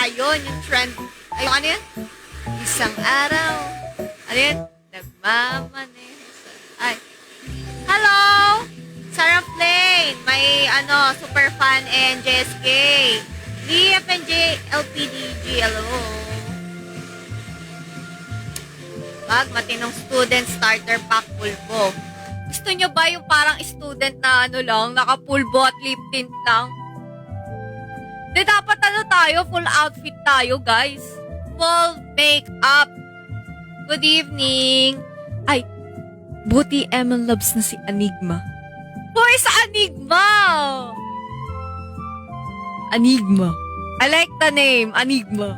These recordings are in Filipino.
ngayon, yung trend. Ay, ano yan? Isang araw. Ano yan? Nagmamaneho. Ay. Hello! Sarah Plain. May, super fan and JSK. DFNJ LPDG. Hello. Matinong student starter pack pulbo. Gusto nyo ba yung parang student na naka-pulbo at lip tint lang? Di dapat tayo, full outfit tayo, guys. Full makeup. Good evening. Ay, buti Emil loves na si Enigma. Hoy, sa Enigma! Enigma. I like the name, Enigma.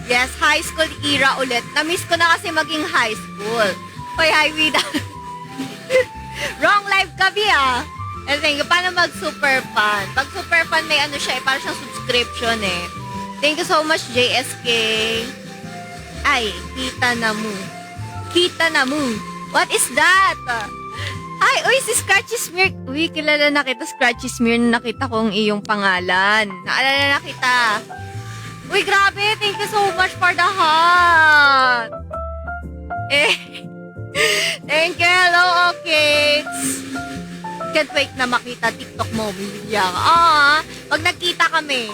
Yes, high school era ulit. Na-miss ko na kasi maging high school. Hoy, hi, Vida. Wrong live kami, ah. And thank you. Paano mag-super fan? Pag super fan, may siya, parang siyang subscription, eh. Thank you so much, JSK. Ay, kita na mo. Kita na mo. What is that? Ay, uy, si Scratchy Smear. Uy, kilala na kita, Scratchy Smear, na nakita kong iyong pangalan. Naalala na kita. Uy, grabe. Thank you so much for the heart. Thank you. Hello, kids. Can't wait na makita TikTok mo, William. Pag nagkita kami.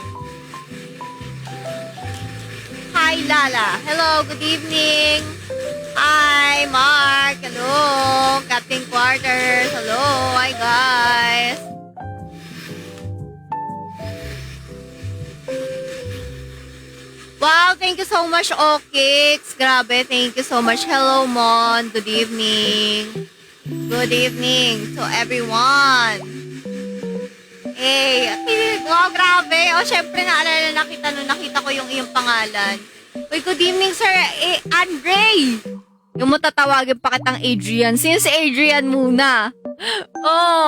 Hi, Lala. Hello, good evening. Hi, Mark. Hello. Captain Quarters. Hello. Hi, guys. Wow, thank you so much, Okix. Grabe, thank you so much. Hello, Mon. Good evening. Good evening to everyone. Hey, wow, grabe. Syempre, naalala na kita nung nakita ko yung iyong pangalan. Uy, good evening, sir. Andre. Yung matatawagin pa kitang Adrian. Sino si Adrian muna?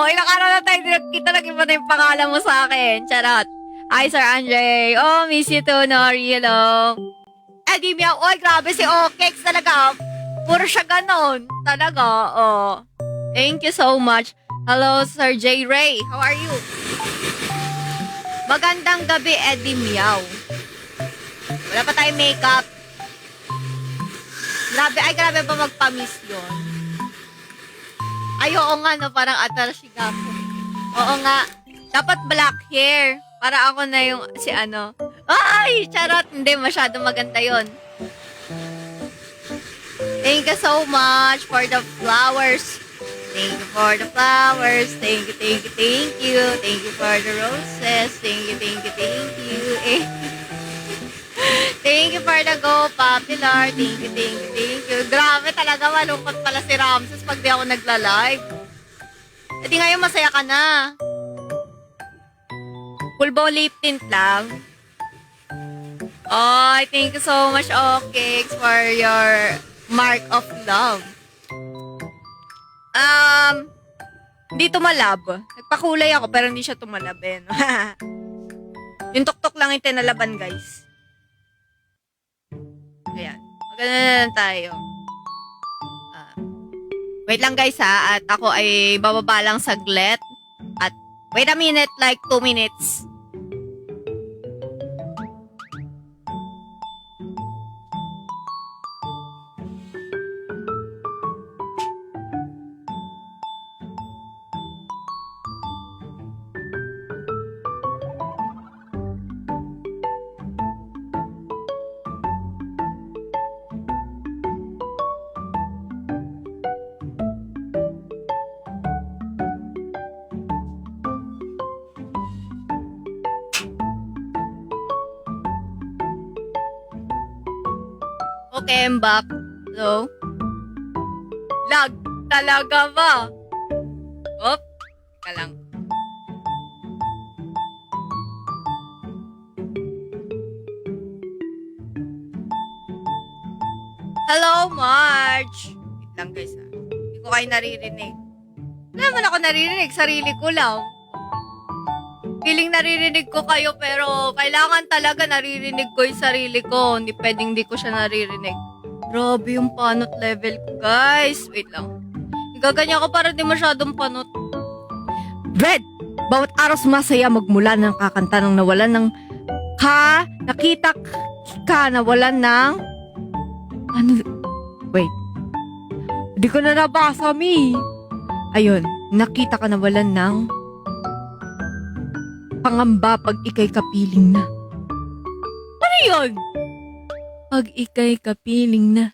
Ilang araw na tayo kita nag-iba na yung pangalan mo sa akin. Charot. Hi, Sir Andre. Miss you too, Nori. Hello. Di miya. Grabe si Okex talaga. Puro siya ganon. Talaga, Thank you so much. Hello, Sir J. Ray. How are you? Magandang gabi, Eddie Meow. Wala pa tayong makeup. Grabe ba magpa-miss yun? Ay, oo nga, no? Parang atarashigamo. Oo nga. Dapat black hair. Para ako na yung, Ay! Charot! Hindi, masyado maganda yon. Thank you so much for the flowers. Thank you for the flowers. Thank you, thank you, thank you. Thank you for the roses. Thank you, thank you, thank you. Thank you for the go popular. Thank you, thank you, thank you. Grabe talaga, malungkot pala si Ramses pag di ako nagla-live. Di ngayon masaya ka na. Pulbo lip tint lang. Thank you so much, Okix, for your mark of love. Hindi tumalab. Nagpakulay ako pero hindi siya tumalab, no? Yung tuktok lang yung tinalaban, guys. Ayan. Maganda na lang tayo. Wait lang, guys, ha. At ako ay bababa lang saglit. At wait a minute, like 2 minutes. Okay, I'm back. Hello? Lag talaga ba? Teka lang. Hello, Marge! Wait lang, guys, ha. Hindi ko kayo naririnig. Wala naman ako naririnig. Sarili ko lang. Feeling naririnig ko kayo pero kailangan talaga naririnig ko yung sarili ko. Hindi pwedeng di ko siya naririnig. Grabe yung panot level ko, guys. Wait lang. Igaganyan ko para di masyadong panot. Red! Bawat araw sumasaya magmula ng kakanta ng nawalan ng Ha? Nakita ka na walan ng... Ano? Wait. Hindi ko na nabasa, Mi. Ayun, nakita ka na walan ng... pangamba pag ikay kapiling na. Ano yun? Pag ikay kapiling na.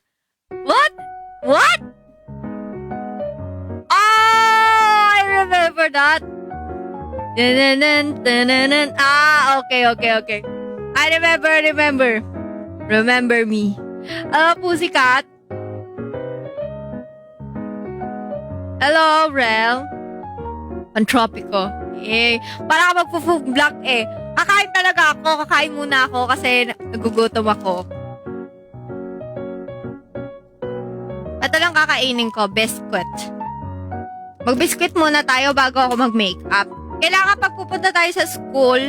What? What? Oh, I remember that. Okay. I remember. Remember me. Pussycat. Hello, Rel. Pantropico. Para ka magpo-food block eh. Kakain talaga ako. Kakain muna ako kasi nagugutom ako. Ito lang kakainin ko, biscuit. Mag-biscuit muna tayo bago ako mag-makeup. Kailangan pag pupunta tayo sa school,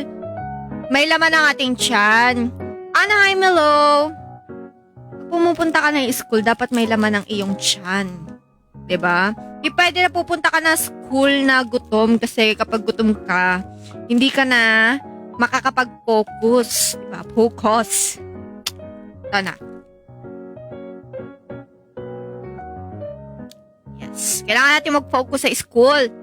may laman ang ating tiyan. Hi, Melo. Pumupunta ka na yung school, dapat may laman ang iyong tiyan. 'Di ba? Di pwede na pupunta ka na school na gutom kasi kapag gutom ka, hindi ka na makakapag-focus. Diba? Focus. Ito na. Yes. Kailangan natin mag-focus sa school.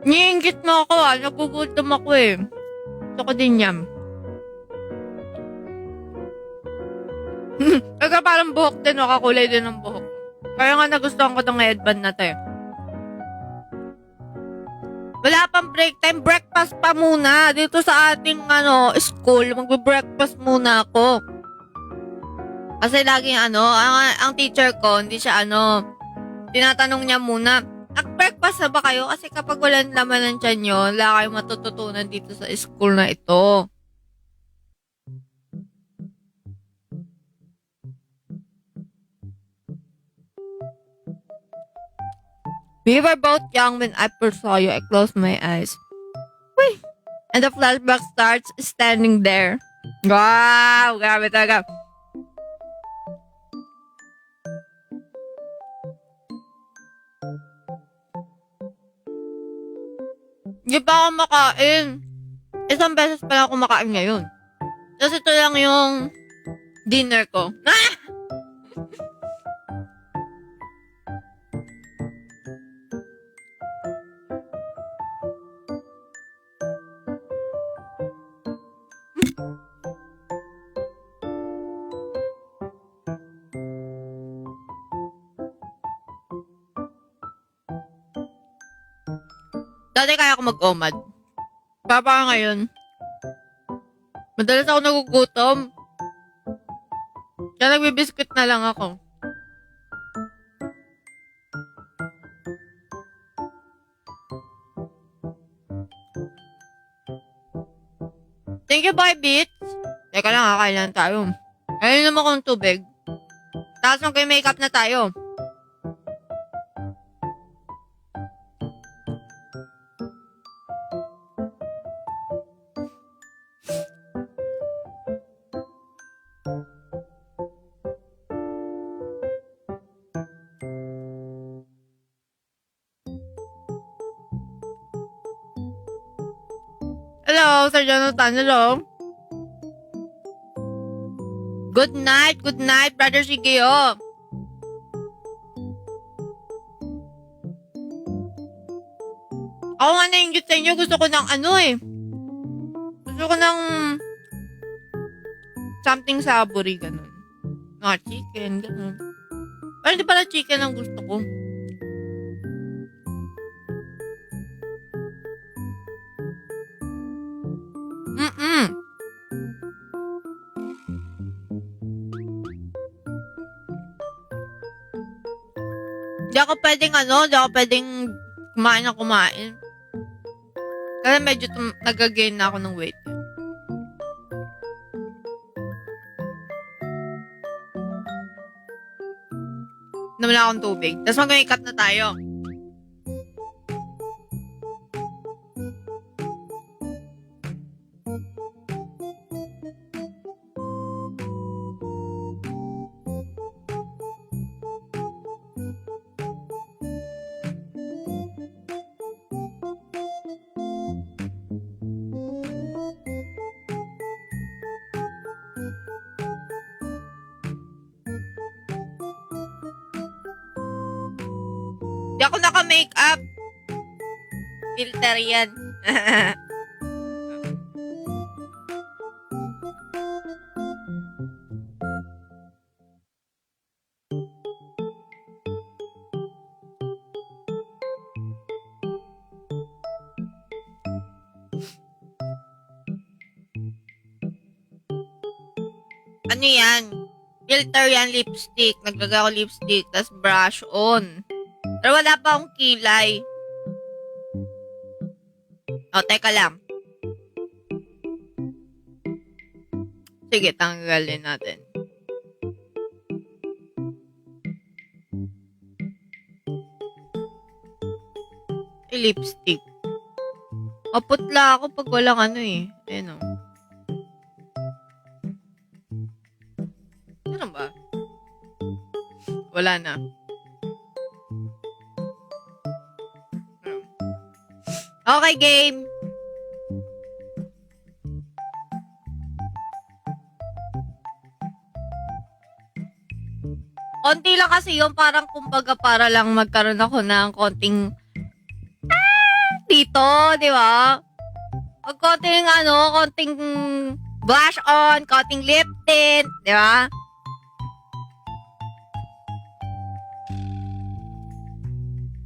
Niinggit mo ako nagugutom ako eh. Gusto ko din yan. Kaya parang buhok din, kakulay din ng buhok. Kaya nga nagustuhan ko itong headband na to eh. Wala pang break time, breakfast pa muna. Dito sa ating school, magbe-breakfast muna ako. Kasi laging ang teacher ko, hindi siya tinatanong niya muna, nag-breakfast na ba kayo? Kasi kapag walang laman ng tiyan nyo, wala kayong matututunan dito sa school na ito. We were both young when I first saw you. I closed my eyes. Wait. And the flashback starts standing there. Wow! Grabe talaga. Hindi pa ako makain. Isang beses pa lang ako makain ngayon. Kasi ito lang yung dinner ko. Ah! Dati kaya ako mag-omad. Papa ngayon, madalas ako nagugutom. Kaya nagbibiskit na lang ako. Thank you, Boy Beats. Teka lang, kailan tayo. Ayun naman akong tubig. Tapos mag-makeup na tayo. Hello, Sir Jonathan. Hello. Good night, Brother Shigeo. Ako nga nainggit sa inyo. Gusto ko ng Gusto ko ng something savory, ganun. Chicken, ganun. Pero hindi pala chicken ang gusto ko. Di ako pwedeng kumain. Kasi medyo nag-gain na ako ng weight. Inom lang akong tubig. Tapos mag-makeup na tayo. Di ako naka-makeup. Filter yan. Ano yan? Filter yan, lipstick. Naglagay ako lipstick, tas brush on. Pero wala pa akong kilay. O, teka lang. Sige, tanggalin natin. Lipstick. Maputla ako pag walang ano eh. Ayun o. Ano ba? Wala na. Okay, game. Konti lang kasi yung parang kumbaga para lang magkaroon ako ng konting dito, di ba? Pag konting konting blush on, konting lip tint, di ba?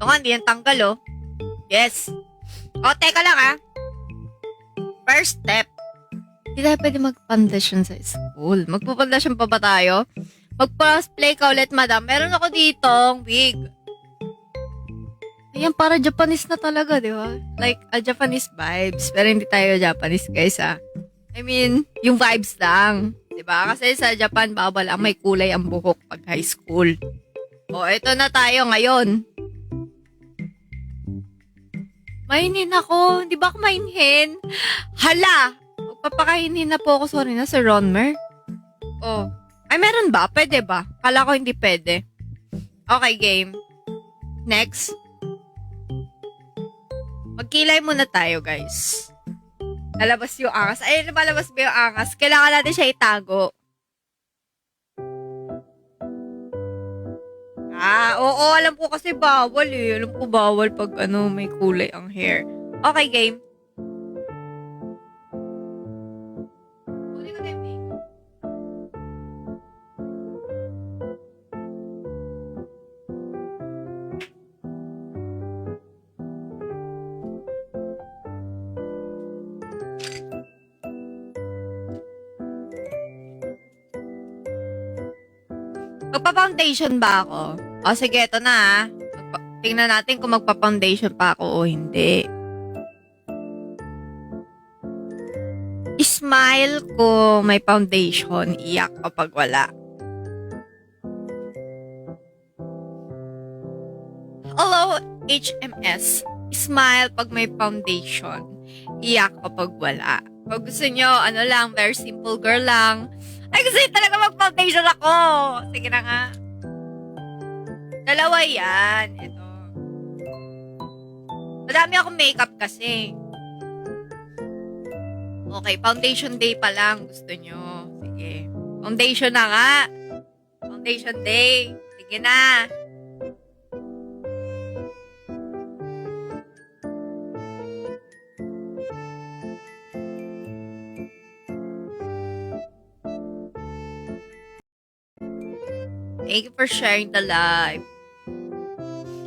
Ito nga, hindi yan tanggal, oh. Yes. O, teka lang, First step. Hindi tayo pwede mag-foundation sa school. Magpa-foundation pa ba tayo? Mag-cosplay ka ulit, madam. Meron ako ditong wig. Ayan, para Japanese na talaga, di ba? Like, a Japanese vibes. Pero hindi tayo Japanese, guys, I mean, yung vibes lang. Di ba? Kasi sa Japan, bawal ang may kulay ang buhok pag high school. O, ito na tayo ngayon. Mainhin ako. Di ba ako mainhin? Hala! Magpapakainin na po ako. Sorry na, Sir Ronmer. Oh. Ay, meron ba? Pwede ba? Kala ko hindi pwede. Okay, game. Next. Magkilay muna tayo, guys. Lalabas yung angas. Ay, lumalabas ba yung angas? Kailangan natin siya itago. Oo, alam ko kasi bawal eh. Alam ko bawal pag may kulay ang hair. Okay, game. Huli ko na yung makeup. Magpa-foundation ba ako? O, sige, ito na tingnan natin kung magpa-foundation pa ako o hindi. Smile ko may foundation, iyak kapag wala. Hello, HMS. Smile pag may foundation, iyak kapag wala. Pag gusto nyo, very simple girl lang. Ay, gusto nyo talaga mag-foundation ako. Sige na nga. Dalawa yan. Ito. Madami akong makeup kasi. Okay, foundation day pa lang. Gusto nyo. Sige. Foundation na nga. Foundation day. Sige na. Thank you for sharing the live.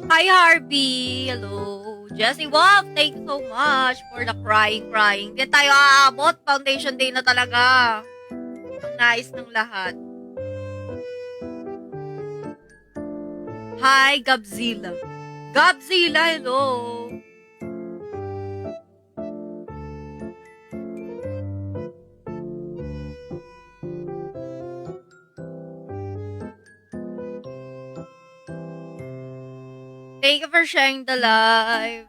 Hi, Harvey. Hello. Jessie Wolf, thank you so much for the crying. Hindi tayo aabot. Foundation day na talaga. Ang nais ng lahat. Hi, Gabzilla. Gabzilla, hello. Thank you for sharing the live.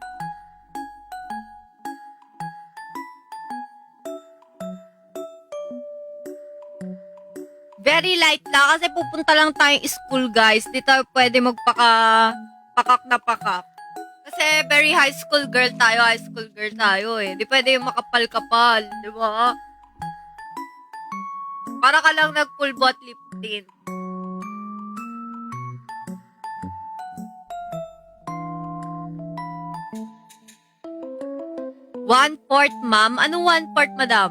Very light lang kasi pupunta lang tayong school, guys. Di tayo pwede pakak na pakak. Kasi very high school girl tayo eh. Di pwede yung makapal-kapal, di ba? Para ka lang nag-full bot lip tint. One-fourth, ma'am? Anong one-fourth, madam?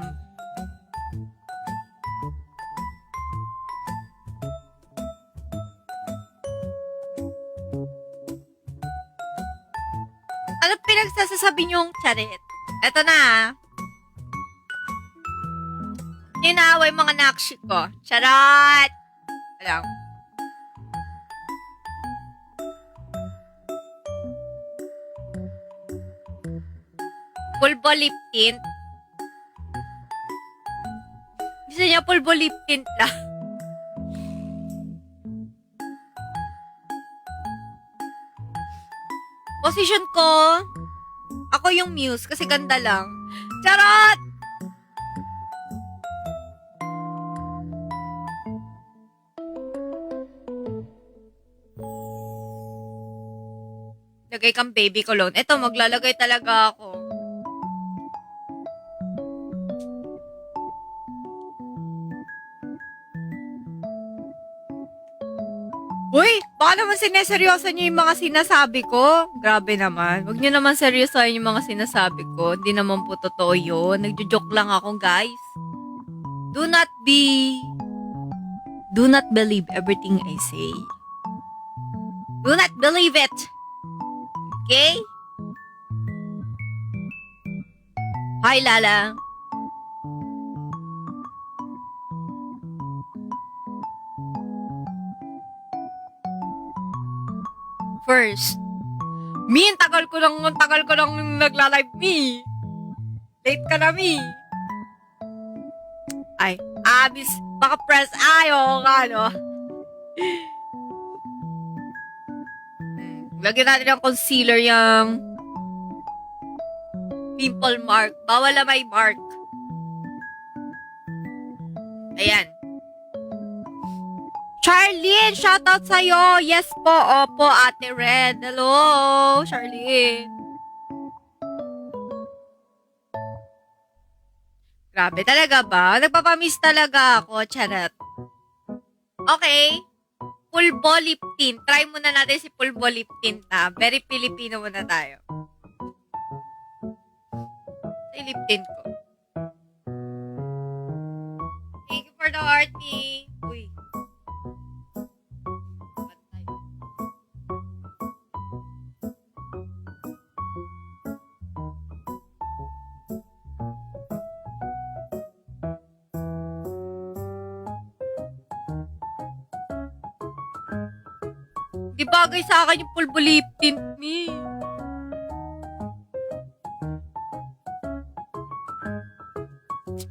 Ano pinagsasasabi niyong charit? Eto na. Inaaway mga nakshi ko. Charot! Alam. Pulbo lip tint. Gusto niya pulbo lip tint lang. Position ko, ako yung muse kasi ganda lang. Charot! Lagay kang baby cologne. Eto, maglalagay talaga ako. Uy, baka naman sineseryoso niyo yung mga sinasabi ko. Grabe naman. Huwag niyo naman seryosohin yung mga sinasabi ko. Hindi naman po totoo yun. Nagjo-joke lang ako, guys. Do not believe everything I say. Do not believe it. Okay? Hi, Lala. First, tagal ko lang nagla-live, me. Late ka na, me. Ay, abis, baka press ayo, ano. Lagyan natin ng concealer yung pimple mark. Bawal na may mark. Ayan. Charlene, shoutout sa'yo. Yes po, opo, Ate Red. Hello, Charlene. Grabe, talaga ba? Nagpapamiss talaga ako, charot. Okay. Pulbo lip tint. Try muna natin si pulbo lip tint na. Very Filipino muna tayo. Sa lip tint ko. Thank you for the hearty. Uy. Di bagay sa akin yung pulbo lip tint, me.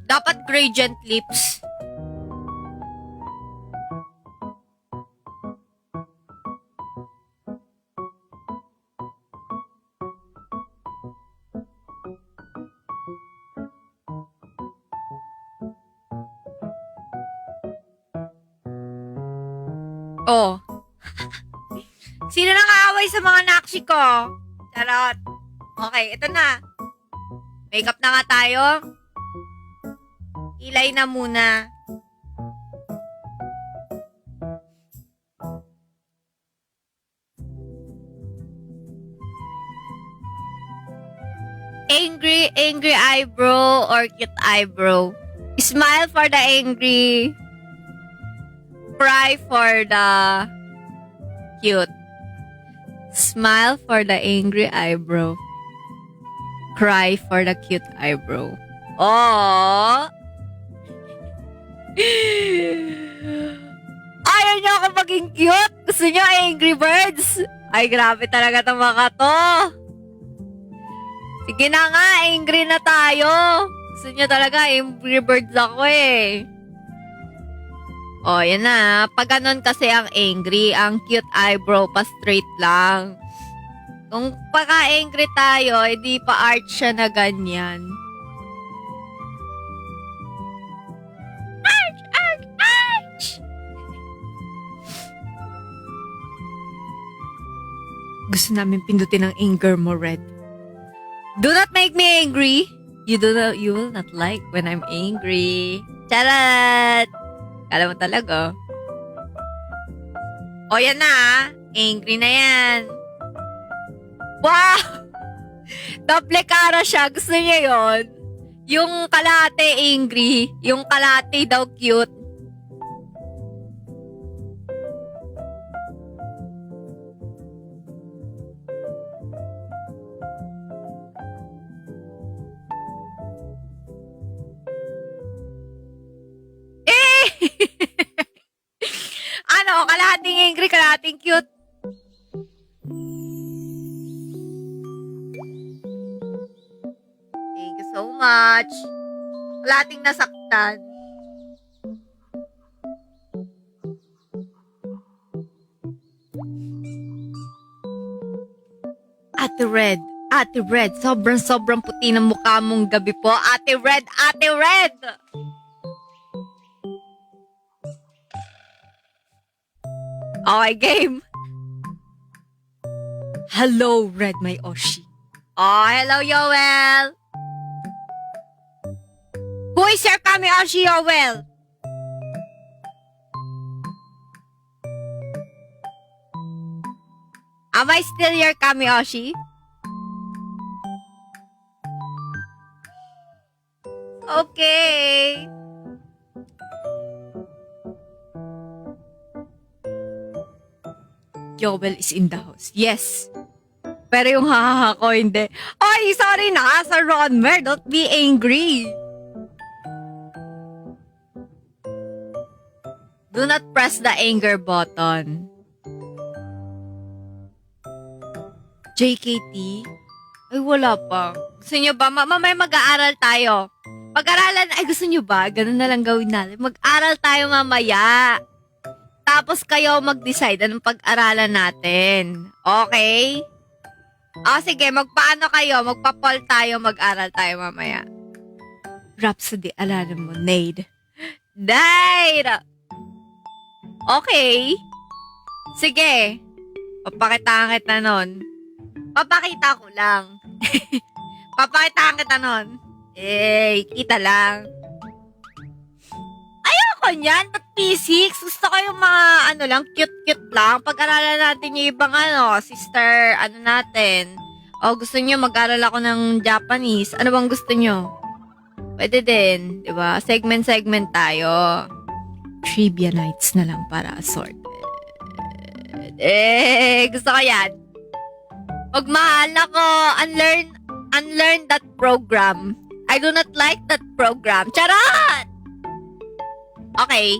Dapat gradient lips. Oh. Sino nang aaway sa mga nakshi ko? Charot. Okay, ito na. Makeup na nga tayo. Ilay na muna. Angry eyebrow or cute eyebrow? Smile for the angry. Cry for the cute. Smile for the angry eyebrow. Cry for the cute eyebrow. Oh! Ayaw niyo ako maging cute? Gusto niyo Angry Birds? Ay, grabe talaga itong mga to. Sige na nga, angry na tayo. Gusto niyo talaga Angry Birds ako eh. Oh, yan na. Pag ganun kasi ang angry, ang cute eyebrow pa straight lang. Kung paka-angry tayo, hindi pa art siya na ganyan. Arch! Arch! Arch! Gusto namin pindutin ang anger mo, Red. Do not make me angry. You will not like when I'm angry. Charot! Kala mo talaga. O yan na, angry na yan. Wow! Doble cara siya. Gusto niya yon. Yung kalate angry, yung kalate daw cute. Ano, kalahating angry, kalahating cute. Thank you so much. Kalahating nasaktan. Ate Red, sobrang puti ng mukha mong gabi po. Ate Red! Okay, game. Hello, Red, my Oshi. Oh, hello, Yoel. Who is your Kami Oshi, Yoel? Am I still your Kami Oshi? Okay. Yoel is in the house. Yes. Pero yung hahaha ko, hindi. Ay, sorry na, Sir Ronmer. Don't be angry. Do not press the anger button. JKT? Ay, wala pa. Gusto nyo ba? Mamaya mag-aaral tayo. Pag-aralan, ay gusto nyo ba? Ganun na lang gawin natin. Mag-aral tayo mamaya. Tapos kayo mag-decide anong pag-aralan natin. Okay? O sige, magpaano kayo? Magpa-poll tayo, mag-aral tayo mamaya. Rhapsody, alalan mo, Nade. Nade! Okay. Sige. Papakitaan kita nun. Papakita ko lang. Papakitaan kita nun. Kita lang. Ayoko niyan. Ba't physics? Gusto ko yung mga, cute-cute lang. Pag-aralan natin yung ibang, sister, natin. O, gusto niyo mag-aral ako ng Japanese. Ano bang gusto niyo? Pwede din. Diba? Segment-segment tayo. Trivia nights na lang para assorted. Gusto ko yan. Magmahal ako. Unlearn that program. I do not like that program. Charot! Okay.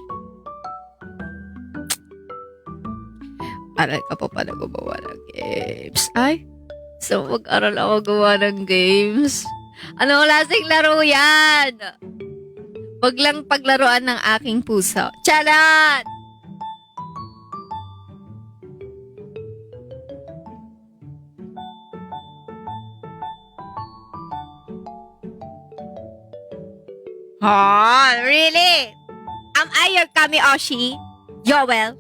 Aral ka pa pala gumawa ng games. Ay, so mag-aral ako gawa ng games. Anong klaseng laro yan? Wag lang paglaruan ng aking puso. Charot! Oh, really? Am I your Kami Oshi? Yoel?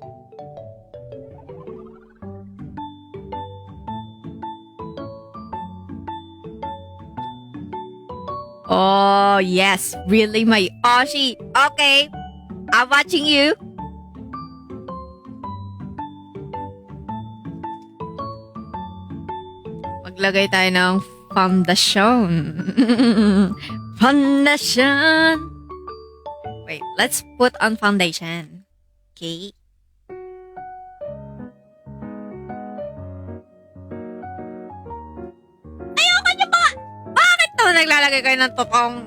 Oh, yes. Really, my Oshi. Okay. I'm watching you. Maglagay tayo ng foundation. Foundation. Wait, let's put on foundation. Okay. Ayoko niyo ba? Bakit to naglalagay kayo ng totoong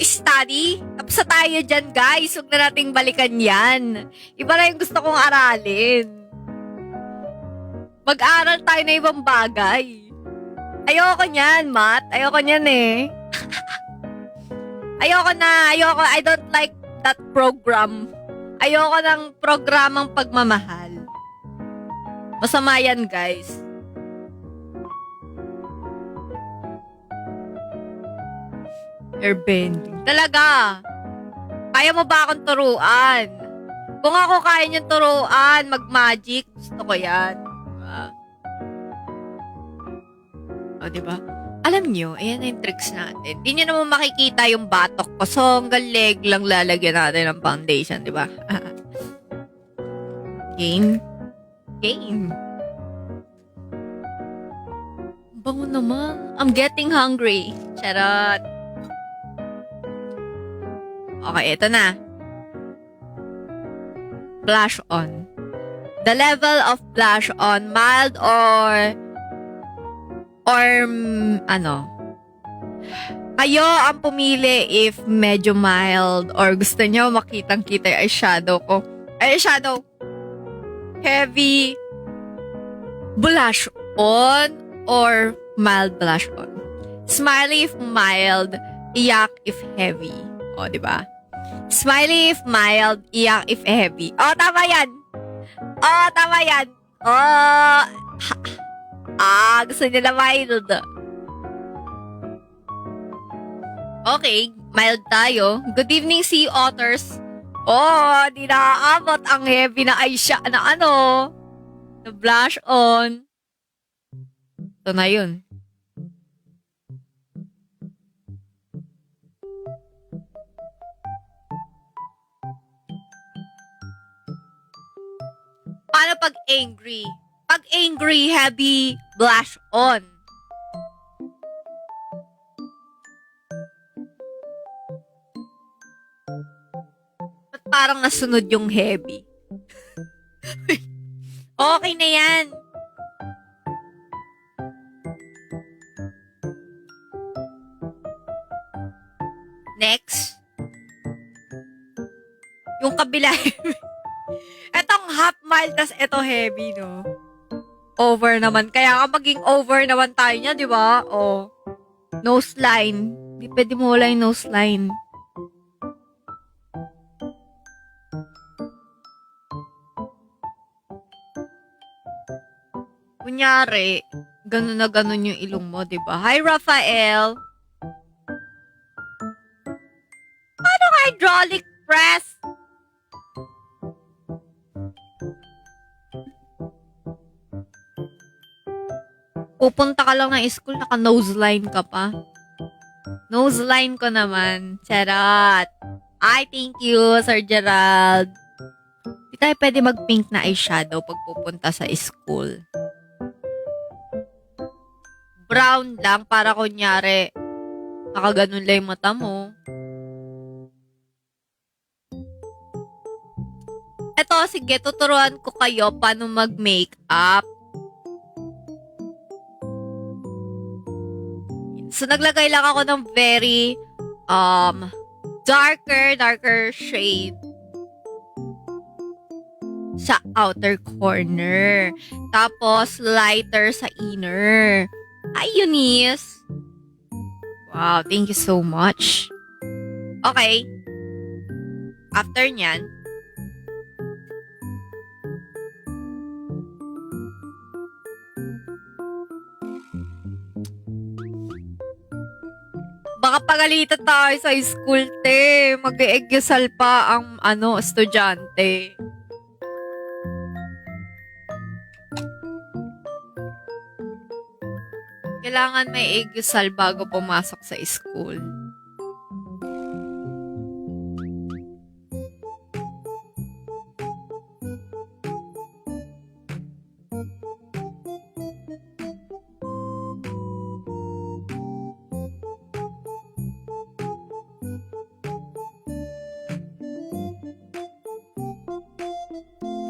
study? Tapos sa tayo dyan, guys. Huwag na nating balikan yan. Iba na yung gusto kong aralin. Mag-aral tayo na ibang bagay. Ayoko niyan, Matt. Ayoko niyan eh. Ayoko. I don't like that program. Ayoko ng programang pagmamahal. Masama yan, guys. Airbending. Talaga. Kaya mo ba akong turuan? Kung ako kaya niyang turuan, mag-magic, gusto ko yan. Diba? O, diba? Alam niyo, ayan na yung tricks natin. Di niyo naman makikita yung batok ko. So, hanggang leg lang lalagyan natin ng foundation, diba? Game? Game. Bango naman. I'm getting hungry. Charot. Okay, ito na. Blush on. The level of blush on, mild or ano. Kayo ang pumili if medyo mild or gusto nyo makitang-kita yung eyeshadow ko. Eyeshadow. Heavy blush on or mild blush on. Smiley if mild, iyak if heavy. O, diba? Smiley if mild, iyak if heavy. O, tama yan. O, tama yan. O, gusto nyo na mild. Okay, mild tayo. Good evening, sea otters. Oh, di naaabot ang heavy na eyeshadow na ano. Na blush on. Ito na yun. Paano pag angry? Pag angry, heavy blush on. Ba't parang nasunod yung heavy? Okay na yan. Next. Yung kabila. Etong half mile, tas eto heavy, no? Over naman. Kaya ka maging over naman tayo niya, di ba? O. Nose line. Di pwede mo wala yung nose line. Kunyari, ganun na ganun yung ilong mo, di ba? Hi, Rafael! Paano hydraulic press? Pupunta ka lang ng school, naka-nose line ka pa. Nose line ko naman. Charot. I thank you, Sir Gerald. Di tayo pwede mag-pink na eyeshadow pag pupunta sa school. Brown lang para kunyari nakaganon lang yung mata mo. Eto, sige, tuturuan ko kayo paano mag-makeup. So, naglagay lang ako ng very darker shade sa outer corner. Tapos, lighter sa inner. Hi, Eunice! Wow, thank you so much. Okay. After nyan, baka pagalitan tayo sa school, te. Mag-e-egyusal pa ang, estudyante. Kailangan may egyusal bago pumasok sa school.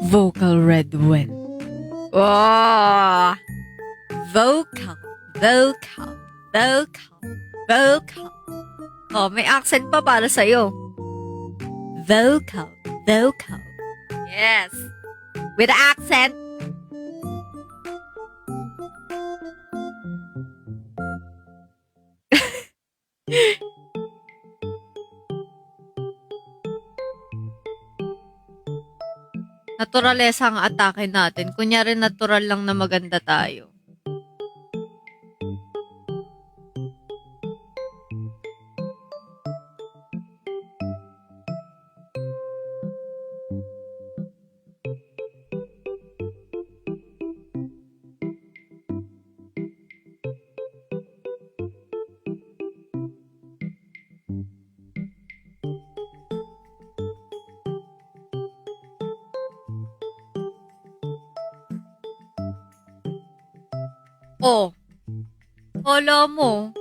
Vocal red win. Oh! Vocal. Oh, may accent pa para sa'yo. Vocal. Yes. With accent. Naturalesa ang atake natin. Kunyari natural lang na maganda tayo. Oh, hala mo.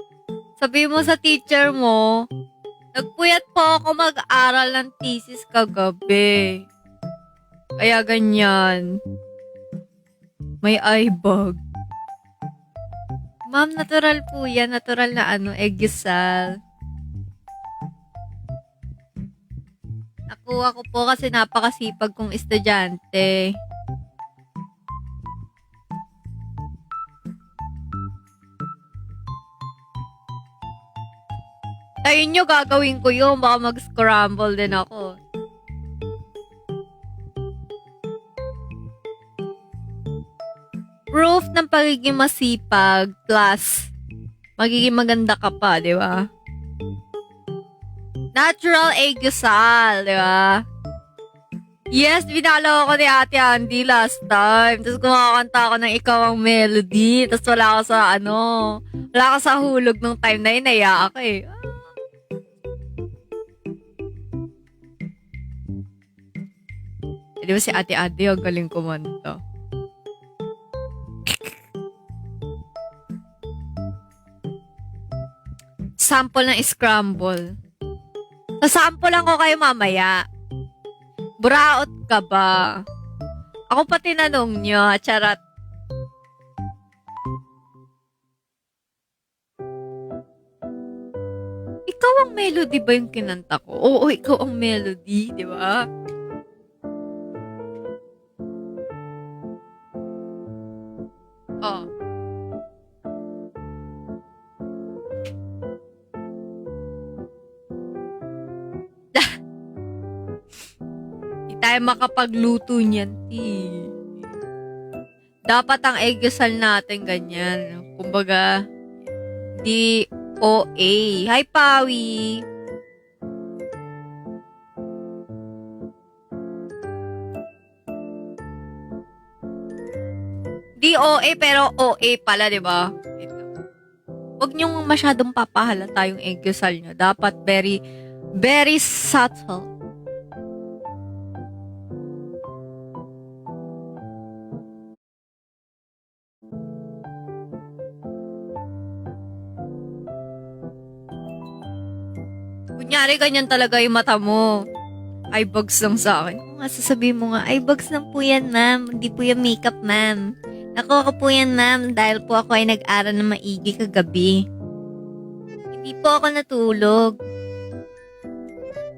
Sabi mo sa teacher mo, nagpuyat po ako mag-aral ng thesis kagabi. Kaya ganyan. May eye bag. Ma'am, natural po yan. Natural na eggisal. Nakuha ko po kasi napakasipag kong estudyante. Ayun nyo, gagawin ko yun. Baka mag-scramble din ako. Proof ng pagiging masipag plus magiging maganda ka pa, di ba? Natural eggsal, di ba? Yes, binalo ako ni Ate Andy last time. Tapos kumakanta ako ng Ikaw ang Melody. Tapos wala ako sa wala ako sa hulog nung time na yun. Naya ako eh. Di ba si Ate Andy ang galing kumanta? Sample ng scramble. Sasample lang ko kayo mamaya. Buraot ka ba? Ako pa tinanong nyo, charat. Ikaw ang melody ba yung kinanta ko? Oo, ikaw ang melody, di ba? Oh. Tayo makapagluto niyan, Dapat ang eggsal natin ganyan. Kumbaga, DOA. Hi, Pawi! DOA pero OA pala, di ba? Huwag niyong masyadong papahalata yung eggsal niyo. Dapat very, very subtle. Kunyari, ganyan talaga yung mata mo. Eyebags lang sa akin. Kung nga sasabihin mo nga, eyebags lang po yan, ma'am. Hindi po yan makeup, ma'am. Nakuha ko po yan, ma'am, dahil po ako ay nag-aral na maigi kagabi. Hindi po ako natulog.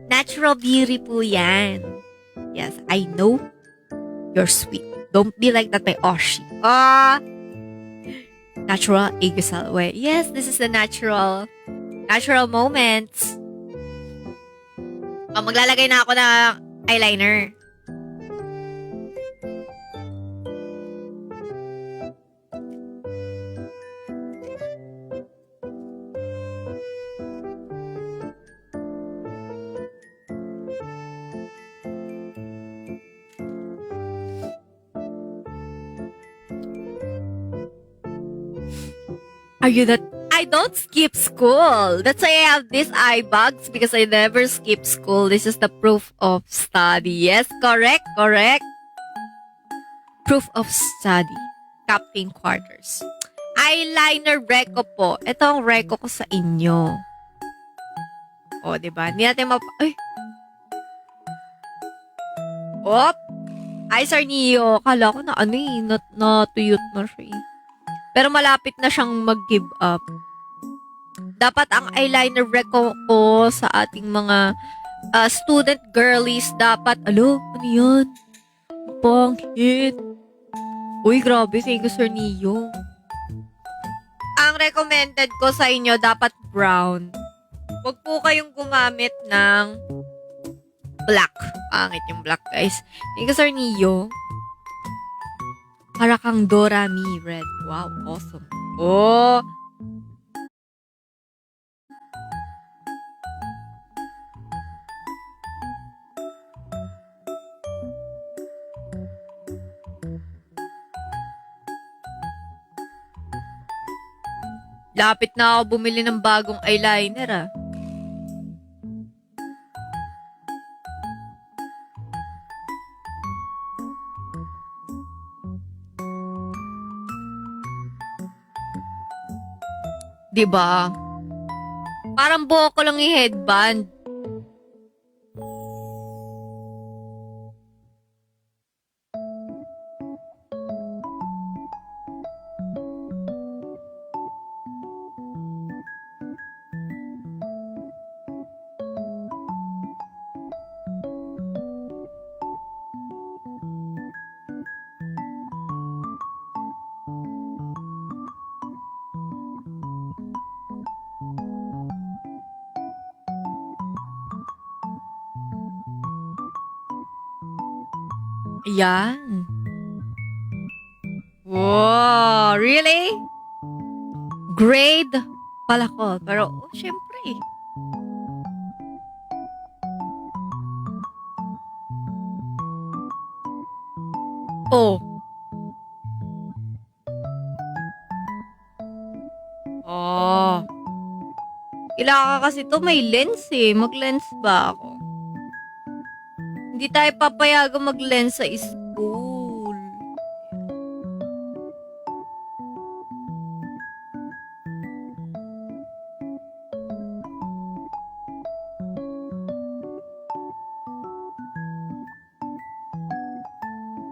Natural beauty po yan. Yes, I know. You're sweet. Don't be like that, my Oshi. Natural eggsal way. Yes, this is the natural moments. Maglalagay na ako ng eyeliner. Are you that? I don't skip school. That's why I have these eye bags because I never skip school. This is the proof of study. Yes, correct. Proof of study. Captain Quarters. Eyeliner reco po. Ito ang reco ko sa inyo. O, diba? Hindi natin Ay! Op! Ay, Sarnio. Kala ko na natuyot na siya eh. Pero malapit na siyang mag-give up. Dapat ang eyeliner reco ko sa ating mga student girlies dapat, ano yan? Pangit. Uy, grabe, thank you, Sir Neo. Ang recommended ko sa inyo, dapat brown. Huwag po kayong gumamit ng black. Pangit yung black, guys. Thank you, Sir Neo. Para kang Dorami red. Wow, awesome. Oh, lapit na ako bumili ng bagong eyeliner, 'Di ba? Parang buhok ko lang i-headband. Ayan. Wow, really? Grade pala ko. Pero, syempre. Oh. Oh. Kailangan kasi to may lens eh. Mag-lens ba ako? Hindi tayo papayagang mag-lens sa school.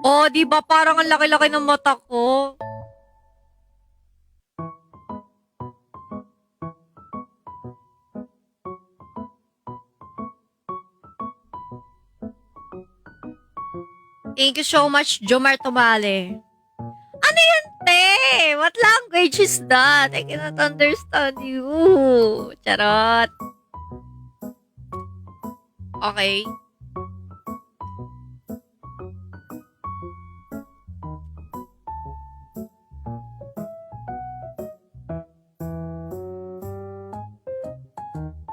Oh, di ba parang ang laki-laki ng mata ko? Thank you so much, Jomar Tomale. Ano yan, te? What language is that? I cannot understand you. Charot. Okay.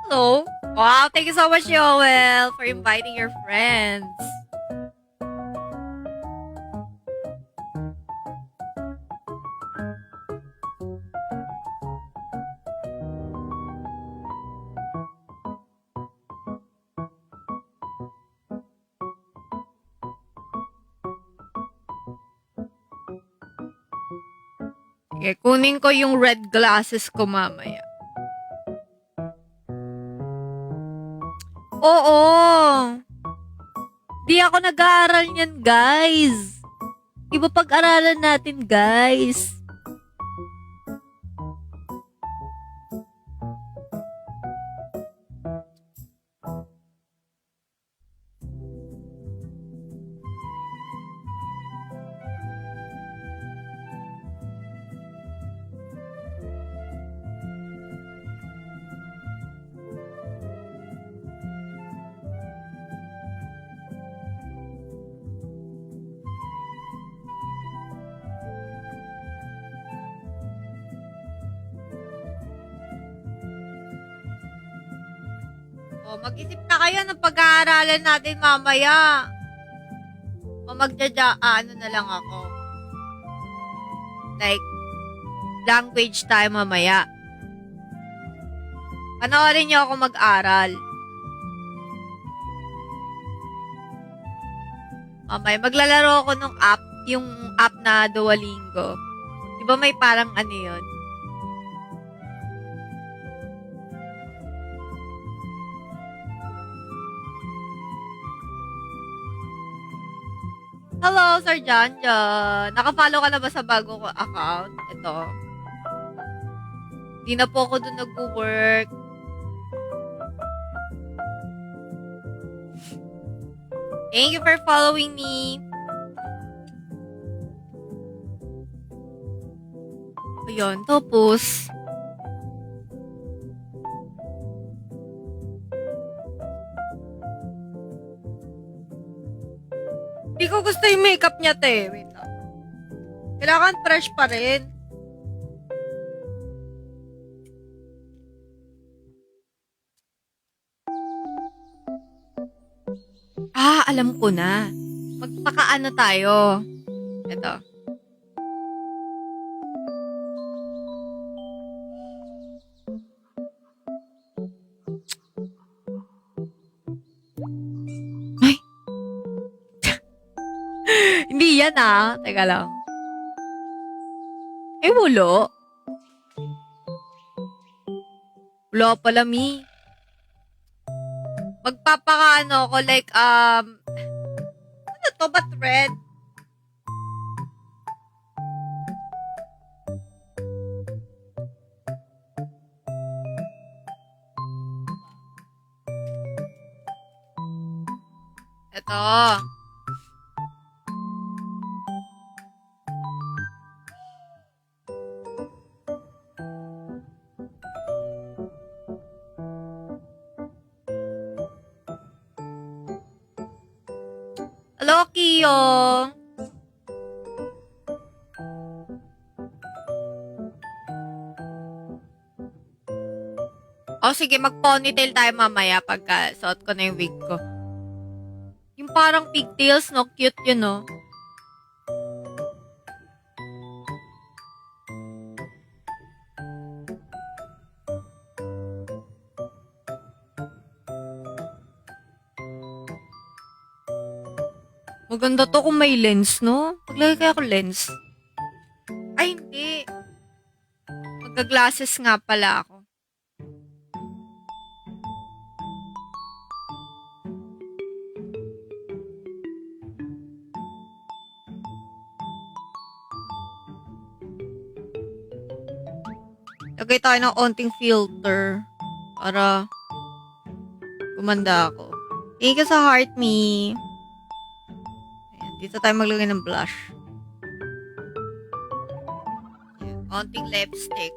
Hello. Wow, thank you so much, Joel, for inviting your friends. Sige, kunin ko yung red glasses ko mamaya. Oo. Di ako nag-aaral niyan, guys. Iba pag-aralan natin, guys. O, mag-isip na kayo ng pag-aaralan natin mamaya. O ano na lang ako. Like, language tayo mamaya. Panoorin niyo ako mag-aral. Mamaya, maglalaro ako ng app, yung app na Duolingo. Di ba may parang ano yun? Hello, Sir John John. Naka-follow ka na ba sa bago ko account? Ito. Di na po ako doon nag-work. Thank you for following me. Ayun, tapos. Hindi ko gusto yung makeup niya, te. Wait lang. Kailangan fresh pa rin. Ah, alam ko na. Magpakaano tayo. Ito. Ay. Hindi yan ah. Teka lang. Ay, wala. Wala pala, Mi. Magpapakaano ako, like, ano to? Ba't red? Ito. Hello, Kiyo. O, sige, mag-ponytail tayo mamaya pagka suot ko na yung wig ko. Yung parang pigtails, no? Cute yun, no? Maganda to kung may lens, no? Maglagay kaya ako lens. Ay, hindi. Magga-glasses nga pala ako. Lagay tayo ng onting filter para gumanda ako. Thank you sa heart, me. Ayan, dito tayo maglagay ng blush. Ayan, onting lipstick.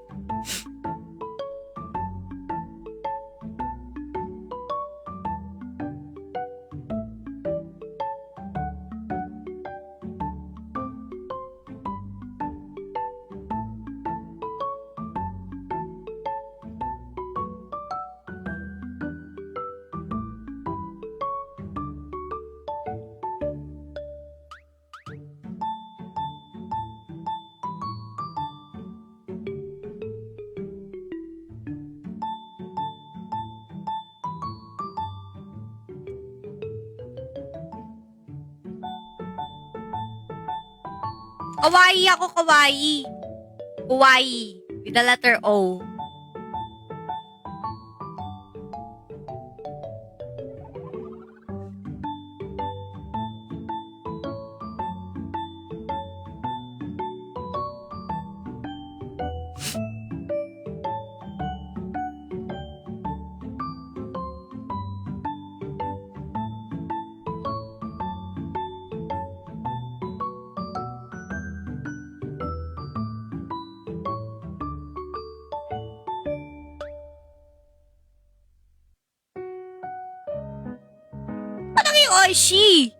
Kawaii ako, kawaii. Kawaii. With the letter O. Oishi!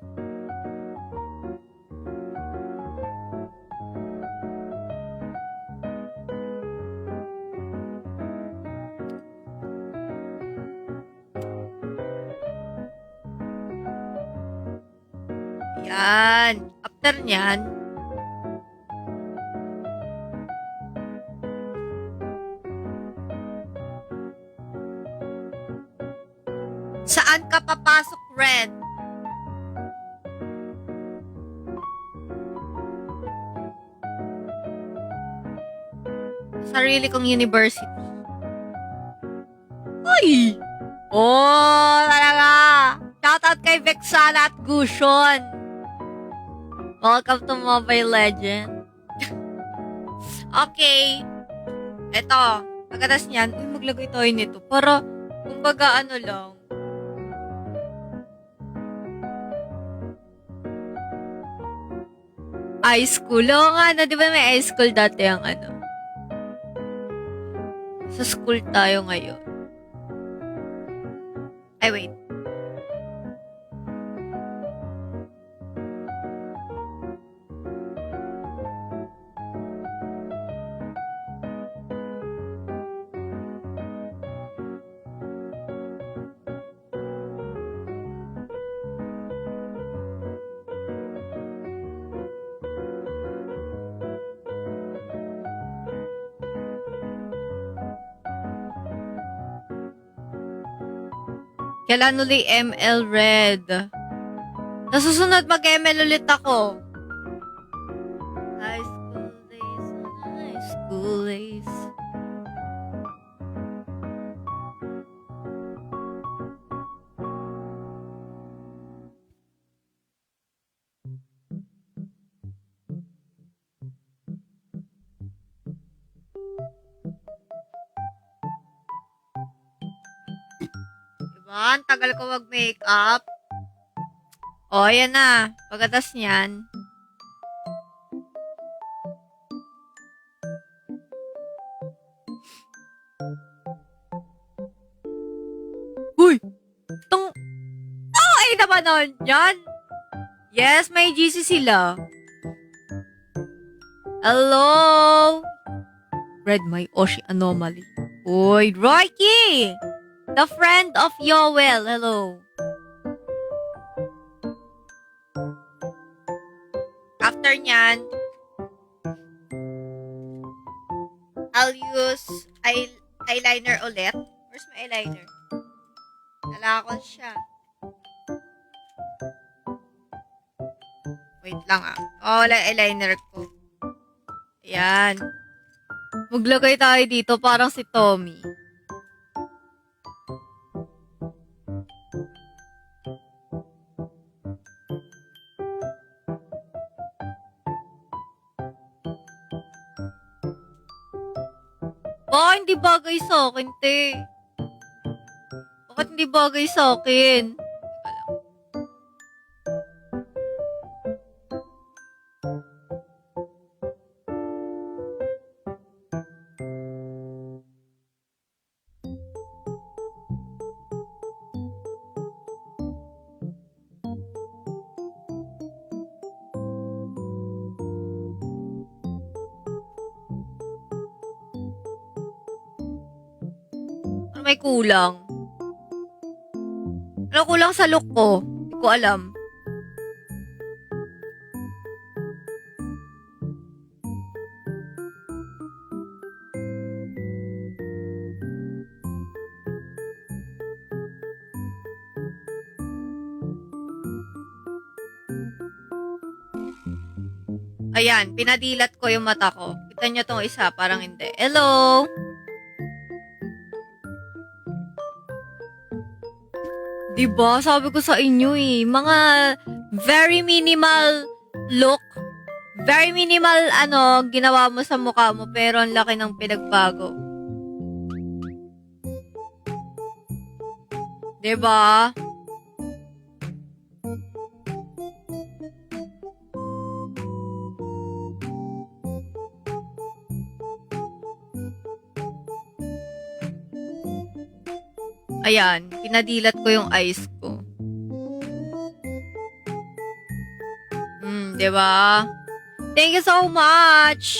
Yan. After nyan, saan ka papasok, Red? Sarili kong university. Uy! Oh, talaga! Shoutout kay Vexana at Gushon. Welcome to Mobile Legend. Okay. Eto. Pagkatas niyan, maglagay tayo nito. Para, kumbaga ano lang. High school. Oo nga, di ba may high school dati ang ano? Sa school tayo ngayon. Ay, wait. Kailan uli ML Red? Nasusunod mag-ML ulit ako. High school days, high school days. Diba? Ang tagal ko mag-makeup. O, ayan na. Pagkatas niyan. Uy! Ay naman nun yan. Yes, may GC sila. Hello? Read my Oshi anomaly. Uy, Rocky! The friend of Yoel. Hello. After nyan, I'll use eyeliner ulit. Where's my eyeliner? Nalakon siya. Wait lang ah. Oh, wala eyeliner ko. Ayan. Maglagay tayo dito parang si Tommy. Oh, hindi bagay sa akin, te. Bakit hindi bagay sa akin? Teka lang. Ano may kulang? Ano kulang sa look ko? Hindi ko alam. Ayan, pinadilat ko yung mata ko. Kita nyo tong isa, parang hindi. Hello? Diba? Sabi ko sa inyo eh. Mga very minimal look. Very minimal, ginawa mo sa mukha mo, pero ang laki ng pinagbago. Diba? Ayan, pinadilat ko yung eyes ko. Diba? Thank you so much!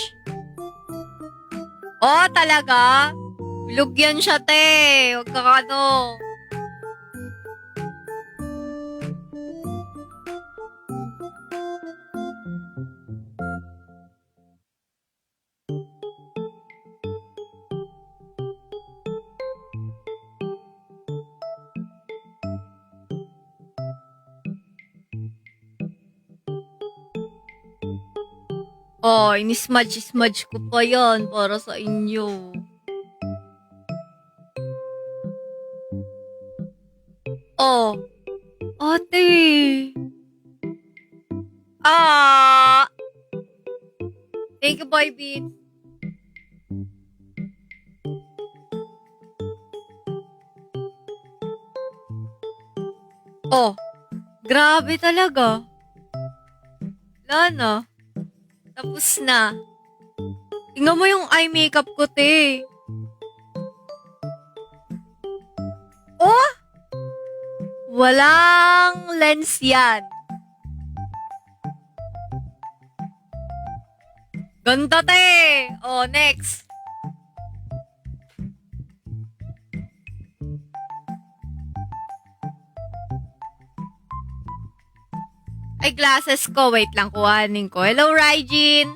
Oh, talaga? Bilog yan siya, te. Huwag ka ano. Oh, inismudge ko pa yan para sa inyo. Oh, ate. Thank you, Boy Beats. Oh, grabe talaga. Wala na. Tapos na. Tingnan mo yung eye makeup ko, te. Oh! Walang lens yan. Ganda, te. Oh, next. Ay, glasses ko. Wait lang, kuhanin ko. Hello, Raijin.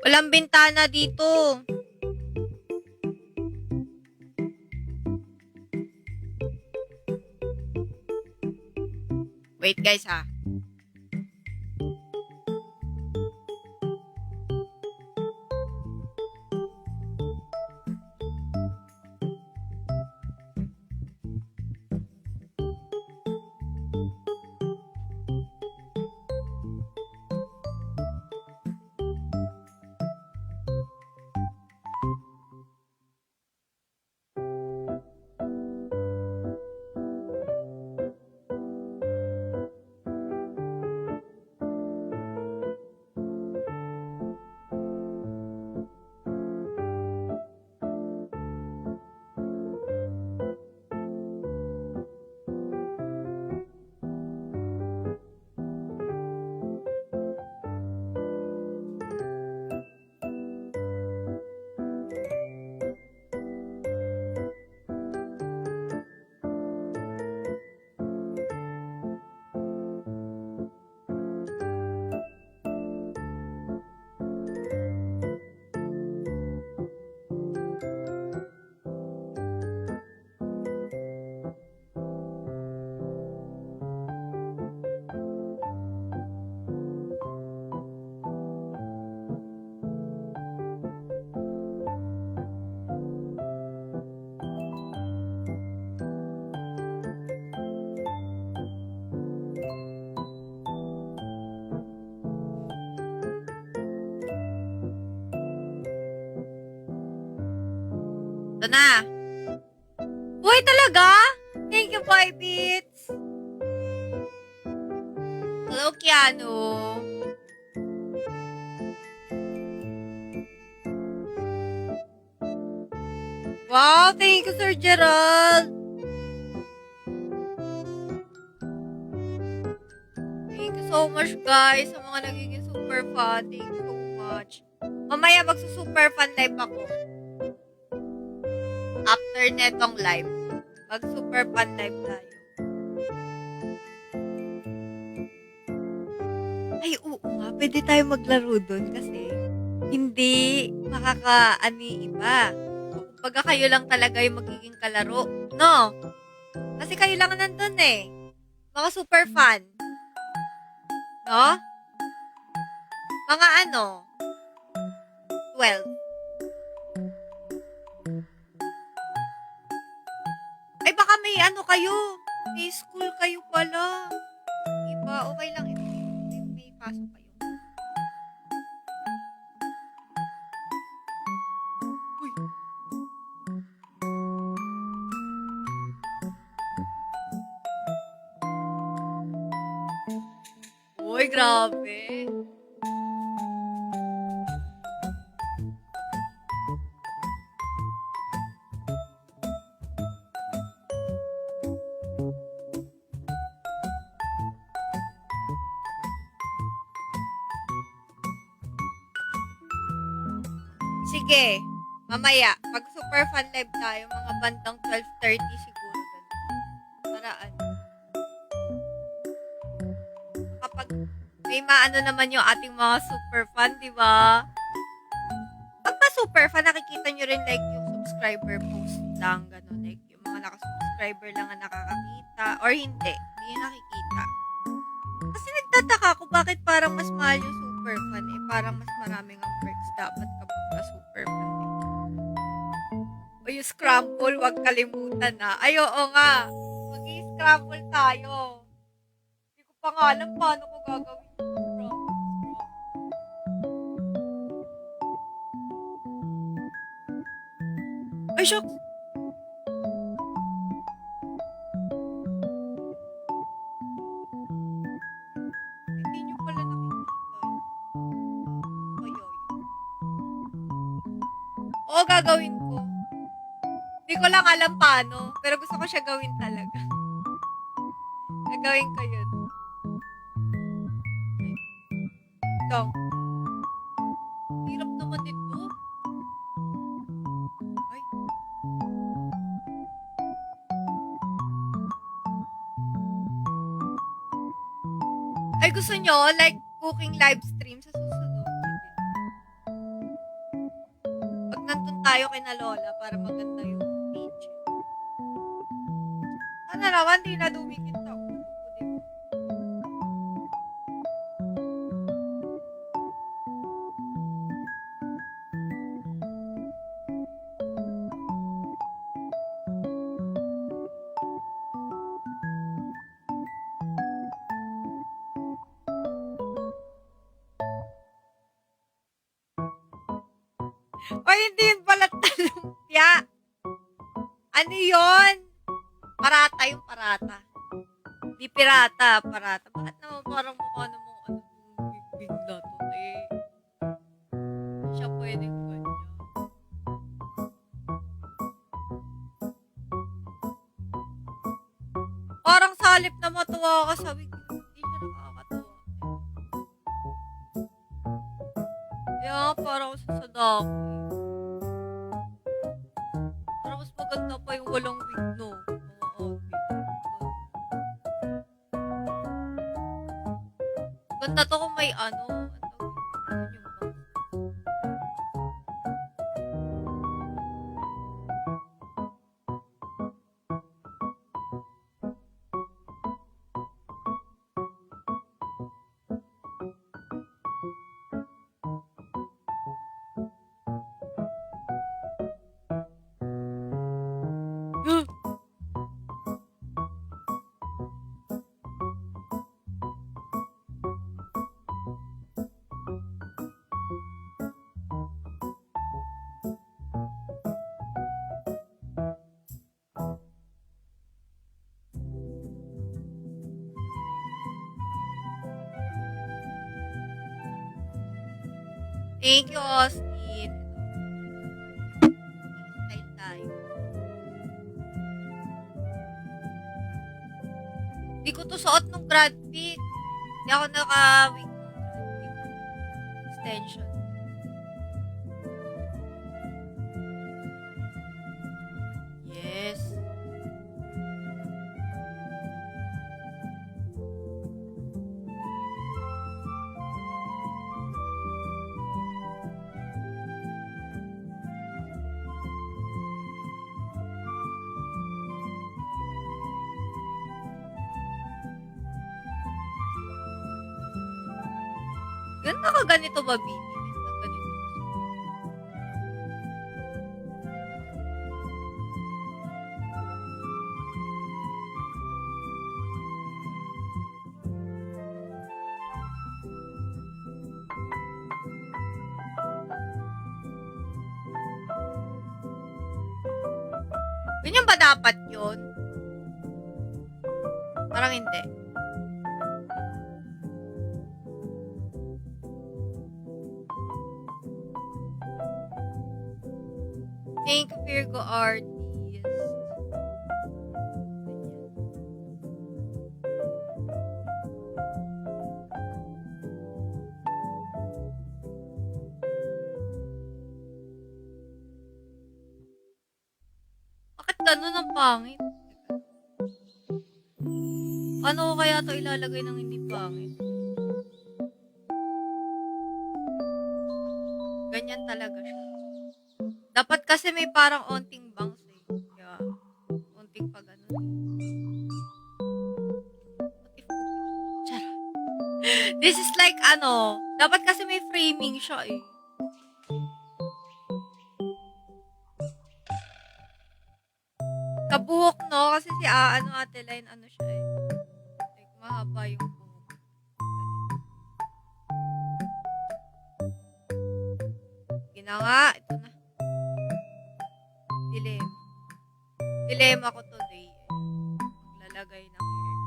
Walang bintana dito. Wait guys ha. na. Uy, talaga? Thank you, Boy Beats. Hello, Keanu. Wow, thank you, Sir Gerald. Thank you so much, guys, sa mga nagiging super fan. Thank you so much. Mamaya magsusuper fan live ako. After netong live, mag-super fan live tayo. Ay, oo nga. Pwede tayo maglaro dun kasi hindi makakaani iba. Kumbaga kayo lang talaga yung magiging kalaro. No? Kasi kayo lang nandun eh. Mga super fan. No? Mga ano? 12. Ay, baka may ano kayo. May school kayo pala. Iba, okay lang. May pasok kayo. Uy. Uy, grabe. Sige, mamaya, mag super fan live tayo, mga bandang 12:30 siguro. Para ano, kapag may maano naman yung ating mga super fan, di ba? Pag super fan, nakikita nyo rin like yung subscriber post lang, gano'n. Like yung mga nakasubscriber lang ang nakakakita, or hindi yung nakikita. Kasi nagtataka ako bakit parang mas mahal yung super fan, eh parang mas maraming ang perks dapat kapag ka super fan. O yung scramble, wag kalimutan na. Ay, oo nga. Mag-i-scramble tayo. Hindi ko pa nga alam paano ko gagawin yung scramble. Ay, shucks. Hindi nyo pala nakikita. Ayoy. Oo, gagawin ko. Hindi ko lang alam paano, pero gusto ko siya gawin talaga. Gagawin ko yun. Ikaw. Hirap naman dito. Ay. Ay, gusto nyo, like, cooking live stream sa susunod. Pag nandun tayo kay na Lola para maganda yung page. Sana naman, di na dumikit na ulo ko, diba? O, hindi yun pala talumpya. Ano yun? Parata yung parata. Di pirata, parata. Bakit naman parang mukha namang ano, big na to, eh. Hindi siya pwedeng ganyan. Parang sa halip na matuwa ka, sabi ko, hindi siya nakakatawa. Kaya nga parang sa Sadaki. Parang mas maganda pa yung walang wig, no? Mga ate. Ganda to kung may ano. Ano yung Thank you, Austin. Style tayo. Hindi ko to suot nung grad pic. Hindi ako naka-wig extension. Yes. Ganda ka ganito ba, Bini? Ganda ganito. Ganyan ba dapat yun? Parang hindi. Thank you, Virgo Artist. Bakit ganun ang pangit? Ano ko kaya ito ilalagay ng hindi pangit? Ganyan talaga siya. Dapat kasi may parang onting bangs eh. Kaya, onting pa ganun. Charot. This is like dapat kasi may framing siya eh. Kabuhok no? Kasi si Ate Line siya eh. Like, mahaba yung buhok. Ginawa. Ito na. Dilema ko today. Maglalagay ng hair.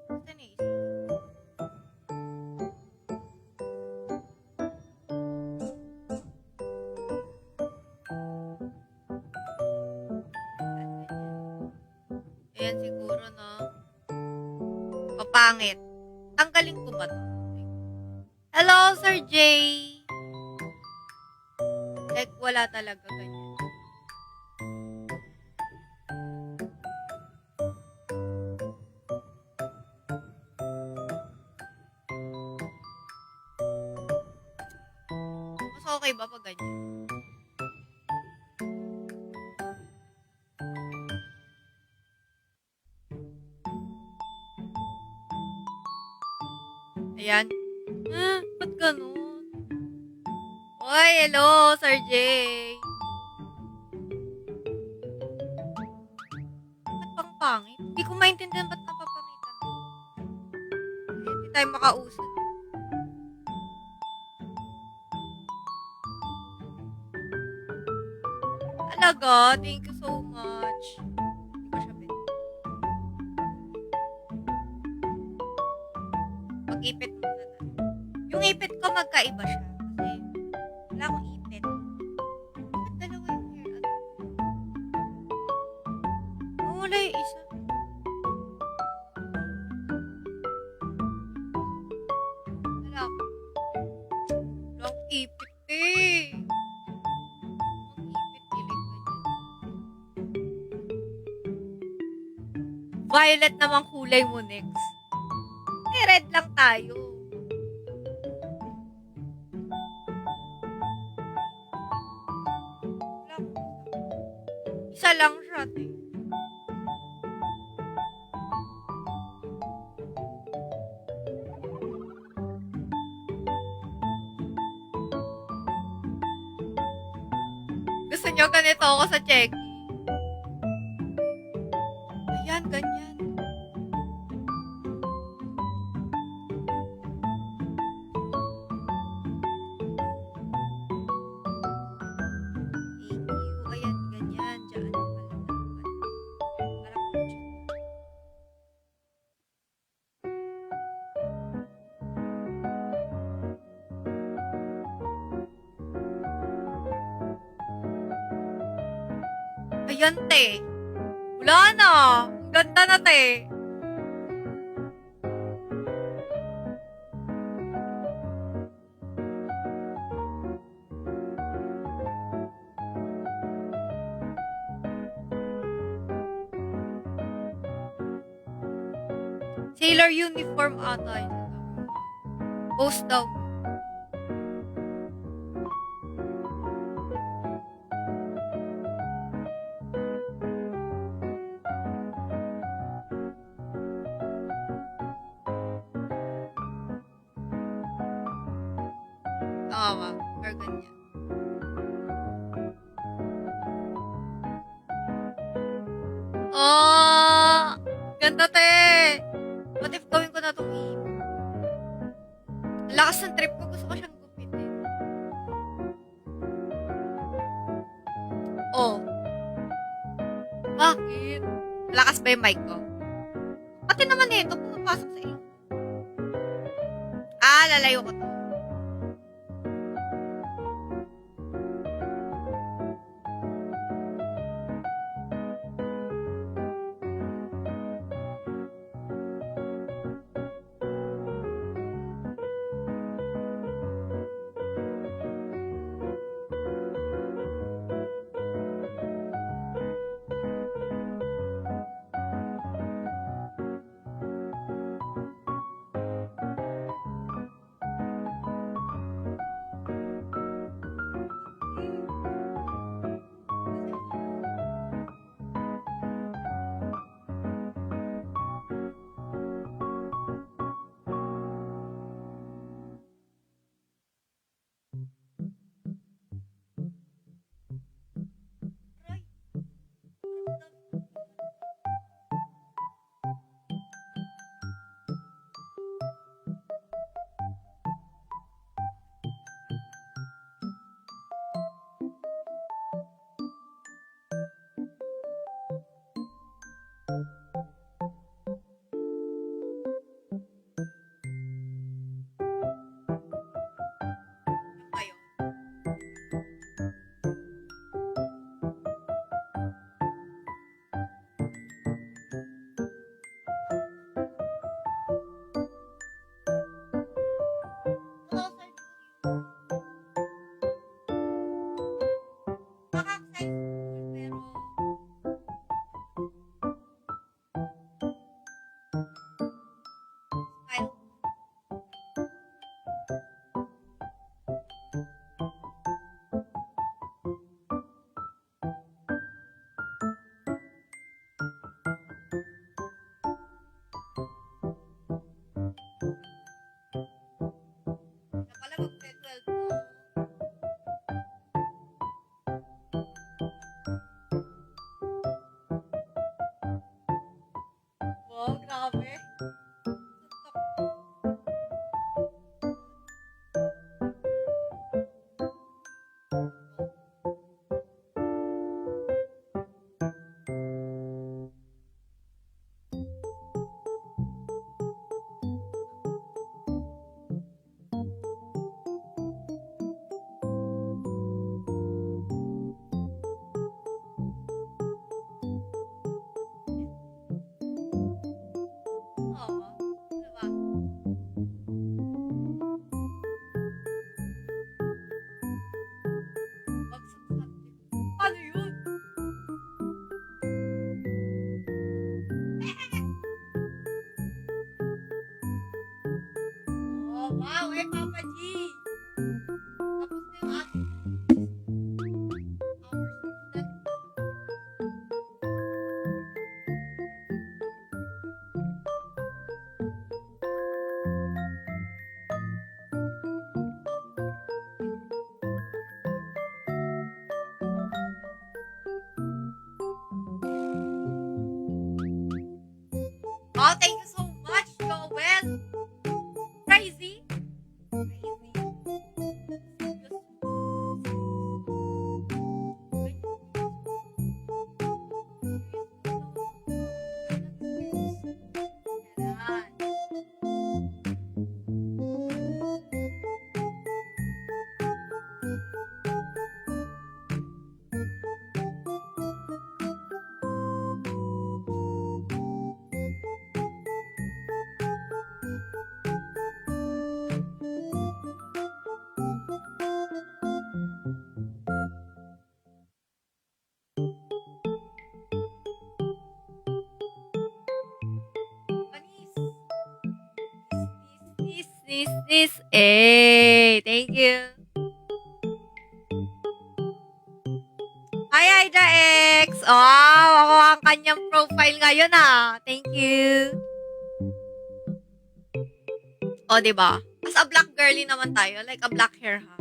Basta na isa. Ayan siguro no. Pangit. Tanggalin ko ba to? Hello, Sir Jay. Like, wala talaga ganyan. Mas okay ba pag ganyan? Ayan. Ba't ganun? Oy, hello, Sir Jay. Ba't pang pangit? Hindi ko maintindihan ba't napapangitan. Hindi tayo makausap. Talaga? Thank you so much. Hindi ko siya pwede. Mag-ipit mo na. Yung ipit ko magkaiba siya. Kasi wala akong ipit. Ba't dalawa yung hair? Wala yung isa. Wala ako. Wala akong ipit eh. Ang ipit, ilig ganyan. Violet namang kulay mo next. Eh, red lang tayo. Isa lang siya, te. Gusto nyo ganito ako sa check? Ayan, ganyan. Thank you. Ayan, ganyan. Diyan pala. Ayan, te. Wala na. Ang ganda na, te. Sailor uniform ata yun. Post daw. Tama. Or ganyan. Oh! Ganda, te! What if gawin ko na itong email? Ang lakas ng trip ko. Gusto ko siyang gupitin. Oh. Bakit? Malakas ba yung mic ko? Pati naman ito, pumapasok sa iyo. Ah, lalayo ko to. Wow, grabe. Ano yun? Oh, wow, Papa G! Tapos na yung ating oh, thank you so much, Joel! Crazy! Nis. Hey, thank you. Hi, Hydra X. Wow, ako ang kanyang profile ngayon ah. Thank you. O, diba? As a black girly naman tayo. Like a black hair, ha?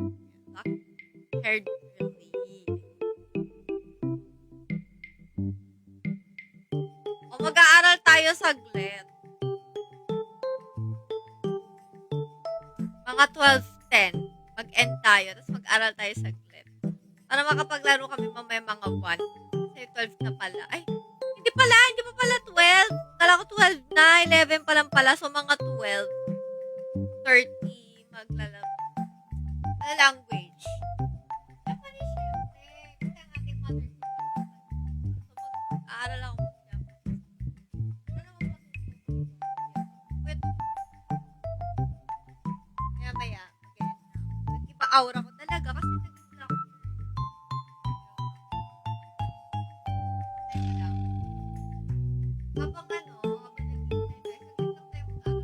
Black haired girly. O, mag-aaral tayo saglit. Mga 12:10. Mag-end tayo. Tapos mag-aral tayo saglit. Para makapaglaro kami mamaya mga 1. Kasi 12 na pala. Ay, hindi pa pala 12. Kala ko 12 na. 11 pa lang pala. So, mga 12:30 maglalaro. Ano language? Japanese syempre. Kasi ang ating mother tongue. So, mag-aaral ako mag-Japanese. Ano naman matutunan? Wait. Maya. Again. Nag-iba aura ko talaga kasi nag-iba ako. Teka lang. Habang naghihintay tayo, saglit lang tayo mag-aaral.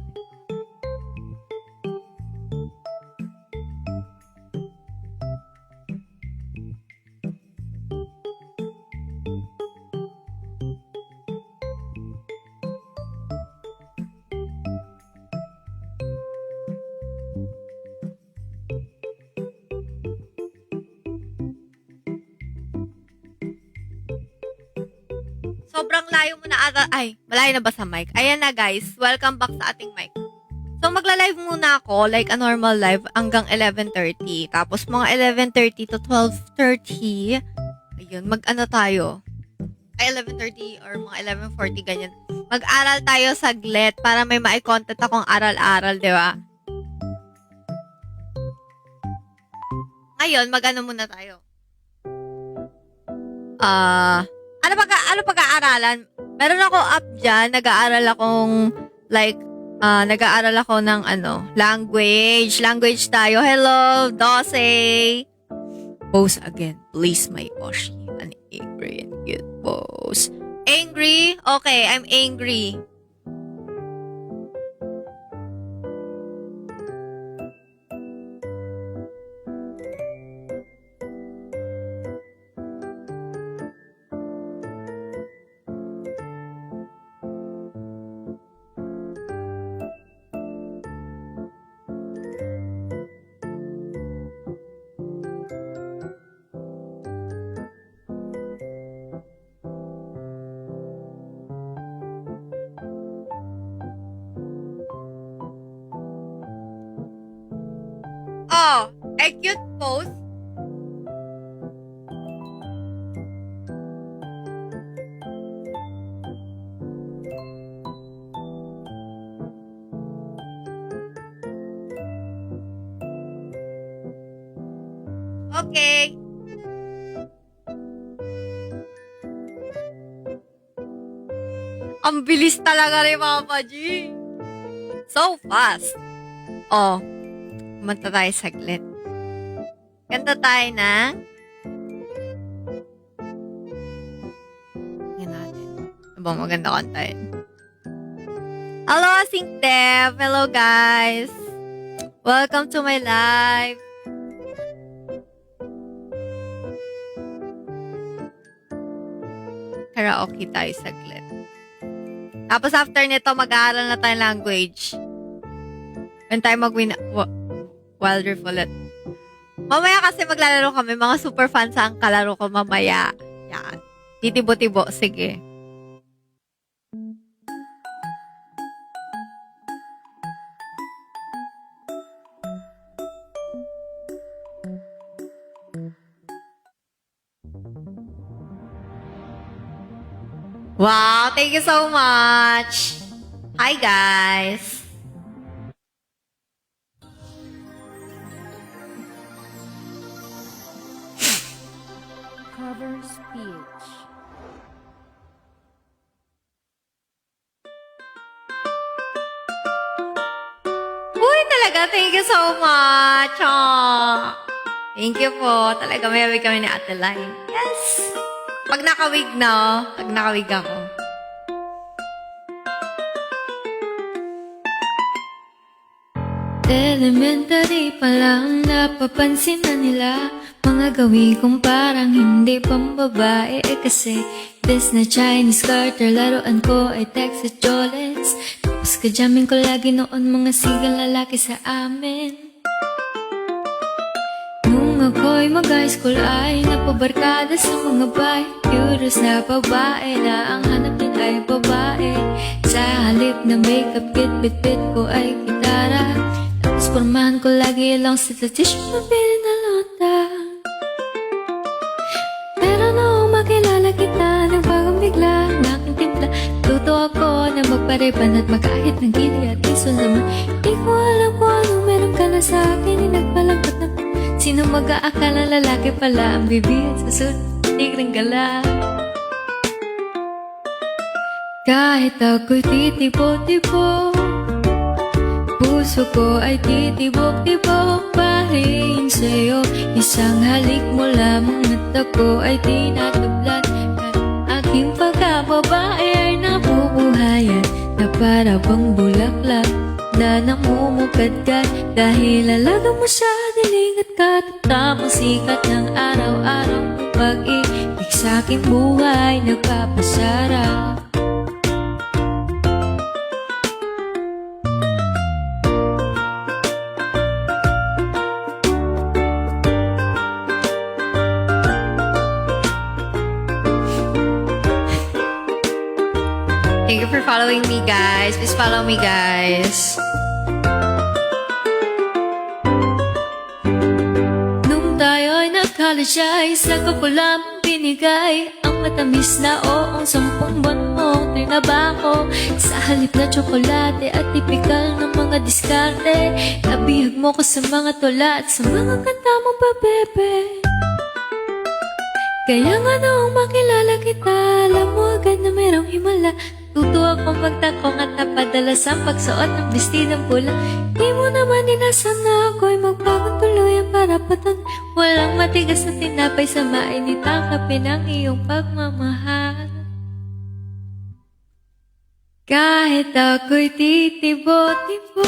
Sobrang layo mo na ata. Ay, malayo na ba sa mic? Ayan na guys, welcome back sa ating mic. So magla-live muna ako, like a normal live, hanggang 11:30. Tapos mga 11:30 to 12:30, ayun, mag-ano tayo? Ay, 11:30 or mga 11:40, ganyan. Mag-aral tayo saglit para may ma-content akong aral-aral, di ba? Ngayon, mag-ano muna tayo? Ano pag-aaralan? Meron ako app dyan, nag-aaral ako ng language. Language tayo. Hello, Dose. Pose again, please, my Oshi. An angry and cute pose. Angry? Okay, I'm angry. Oh, a cute pose. Okay. Ang bilis talaga ni Papa G. So fast. Oh, kumanta tayo saglit. Kanta tayo na. Yan natin. Aba, maganda kantahin. Hello, Asing Dev. Hello, guys. Welcome to my live. Karaoke tayo saglit. Tapos after nito, mag-aaral na tayo language. When tayo mag-win Wild Rift ulit. Mamaya kasi maglalaro kami. Mga super fans ang kalaro ko mamaya. Yan. Titibo-tibo. Sige. Wow, thank you so much. Hi, guys. Cover speech. Uy, talaga, thank you so much. Oh. Thank you po. Talaga, may awig kami ni Ate Line. Yes. Pag nakawig na, pag nakawig ako. Elementary pa lang napapansin na nila mga gawin kong parang hindi pambabae kasi this na Chinese Carter, laruan ko ay Texas Jolets. Tapos kadyamin ko lagi noon mga sigang lalaki sa amin. Nung ako'y mag-high school ay napabarkada sa mga bay. Curious na babae na ang hanap din ay babae. Sa halip na makeup kit, bit-bit ko ay gitara. Tapos pormahan ko lagi along sa tissue papel na lota. Pero noong makilala kita, nagbagang bigla ang aking timpla. Tuto ako na magpariban at makahit ng gili at iso naman. Di ko alam kung anong meron ka na sa akin. Inagpalagpat na sino mag-aakala lalaki pala ang bibig at susunod tigrang gala. Kahit ako'y titibo-tibo, puso ko ay titibok-tibok pa rin sa'yo. Isang halik mo lamang at ako ay tinatablan. At aking pagkababae ay nabubuhayan na para bang bulaklak na namumukadkad. Dahil alaga mo sa diling at katatapang sikat ng araw-araw ng pag-ibig sa aking buhay nagpapasarap. Thank you for following me, guys. Please follow me, guys. Nung tayo'y nag-college ay saka ko lamang binigay ang matamis na oong 10 buwan mong trinabako. Sa halip na tsokolate at tipikal ng mga diskarte, nabihag mo ko sa mga tula at sa mga kanta mo pa, bebe. Kaya nga noong makilala kita, alam mo agad na merong himala. Tuto akong magtakong at napadala sa pagsuot ng bestidang pula. Di mo naman inasam na ako'y magpagong tuluyan para paton. Walang matigas na tinapay sa mainitang kape ng iyong pagmamahal. Kahit ako'y titibo-tibo,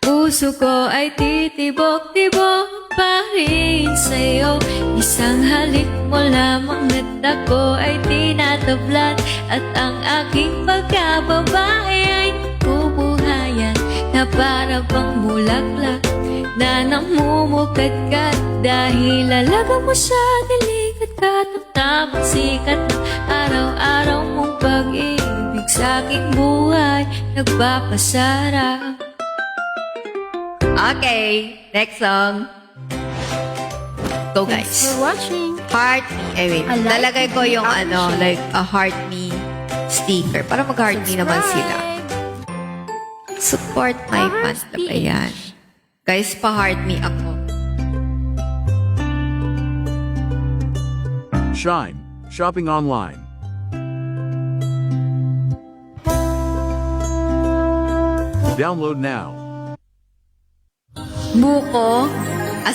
puso ko ay titibok-tibok pa rin sa'yo. Isang halik mo lamang at ako ay tinatablan. At ang aking pagkababae ay bubuhayan na para bang bulaklak na namumukadkad. Dahil alaga mo sa dilig at katamtamang sikat ng araw-araw mong pag-ibig sa aking buhay nagpapasarap. Okay, next song. Go, guys. Thanks for watching. Heart me. Ay, wait. I like Lalagay ko it. yung like a heart me sticker para mag-heart me naman sila. Support my Heart fans. Ayan. Guys, pa-heart me ako. Shine, shopping online. Download now. Buko.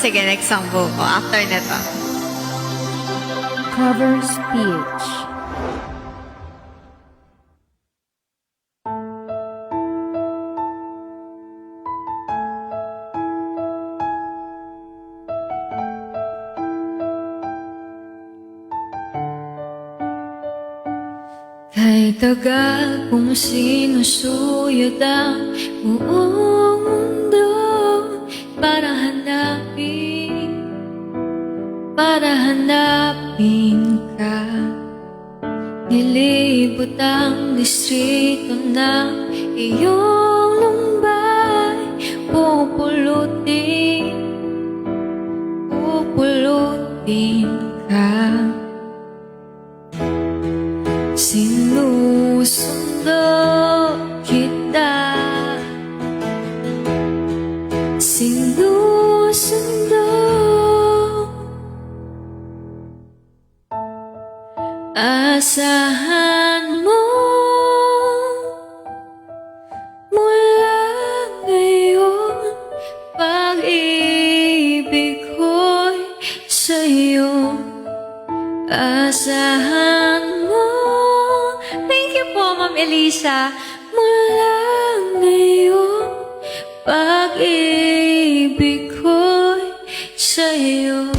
Sige, next song buko. After neto. Cover speech. Kay tagal kong sinusuyod ang buong mundo para hanapin ka. Nilibot ang distrito ng iyong lumbay. Pupulutin ka. Sinusundo kita. Sinusundo. Asahan mo mula ngayon, pag-ibig ko'y sa'yo. Asahan mo. Thank you po, Ma'am Elisa. Mula ngayon, pag-ibig ko'y sa'yo.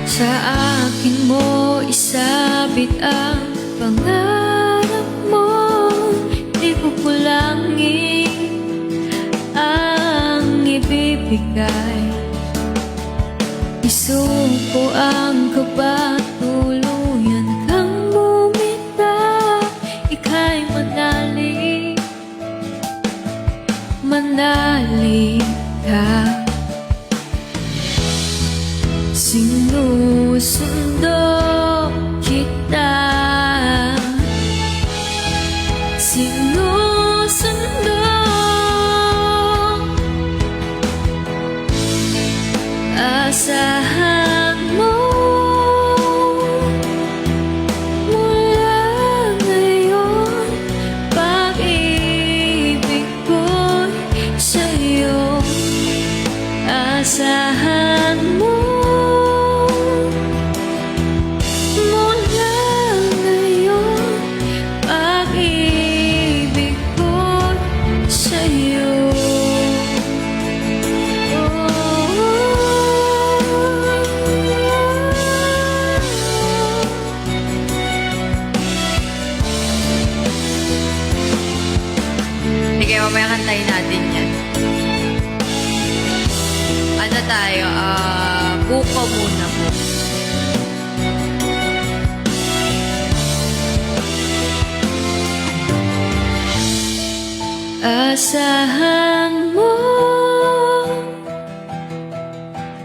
Sa akin mo isabit ang pangarap mo, di ko kulangin ang ibibigay. Isuko ang kaba, tuluyan kang bumita. Ika'y manalig, manalig ka. Sinusundo kita, sinusundo. Asahan mo mula ngayon, pag-ibig ko'y sa'yo. Asahan mo Sige, mamaya kantayin natin yan. Ano tayo? Buko muna po. Asahan mo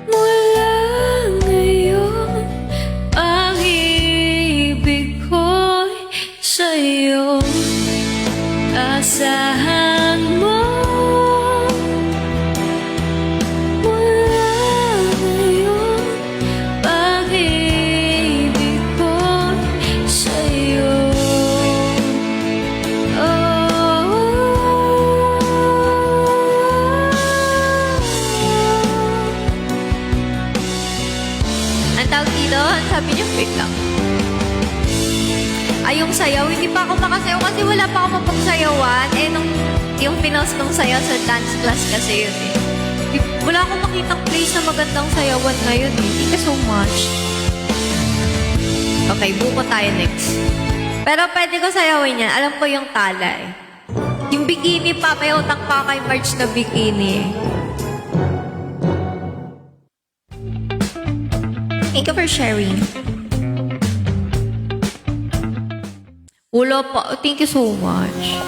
mula ngayon, pag-ibig ko'y sa'yo. Asahan mo mula ngayon, pag-ibig ko'y sa'yo. Ang tawag dito, sabi niyo, wait lang. Ay, yung sayaw, hindi pa ako makasayaw kasi wala pa ako mapagsayawan. Eh, yung pinost kong sayaw sa dance class kasi yun eh. Wala akong makitang place na magandang sayawan ngayon eh. Thank you so much. Okay, buko tayo next. Pero pwede ko sayawin yan. Alam ko yung tala eh. Yung bikini pa, may utang pa kay March na bikini eh. Thank you for sharing. Wala pa. Thank you so much.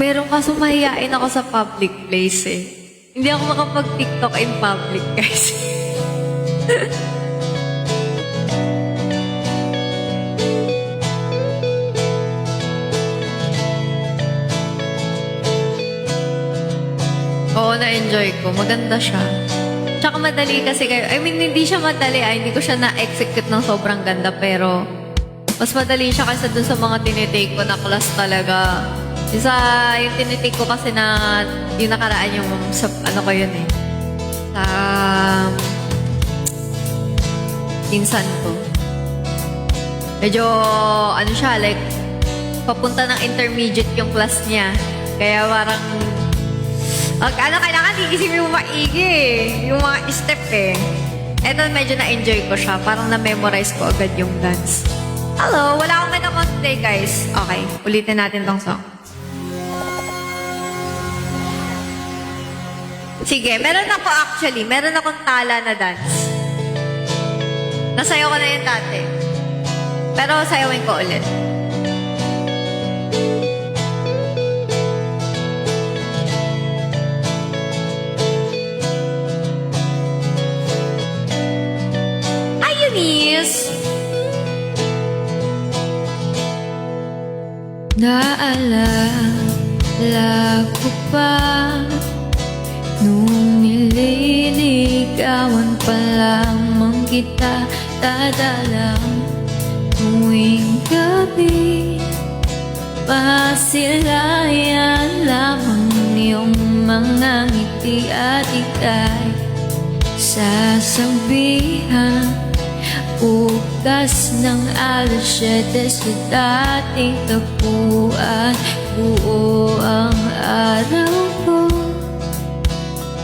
Meron kaso mahihain ako sa public place eh. Hindi ako makapag-TikTok in public, guys. Oo, na-enjoy ko. Maganda siya. Tsaka madali kasi kayo. I mean, hindi siya madali. Hindi ko siya na-execute ng sobrang ganda. Pero, mas madali siya kasi dun sa mga tinitake ko na class talaga. Yung tinitake ko kasi na, yung nakaraan yung, sa, ano ko yun eh. Sa, pinsan ko. Medyo, ano siya, like, papunta ng intermediate yung class niya. Kaya parang, kailangan iisipin mo maigi eh. Yung mga step eh. Eh nun, medyo na-enjoy ko siya. Parang na-memorize ko agad yung dance. Hello, wala akong kinamot today, guys. Okay, ulitin natin tong song. Sige, meron akong tala na dance. Nasayaw ko na yun dati. Pero sayawin ko ulit. Naalala ko pa nung nililigawan pa lamang kita, dadalang tuwing gabi, pasilayan lamang iyong mga ngiti at ika'y sasabihan. Bukas ng alas 7 sa dating tapuan, buo ang araw ko.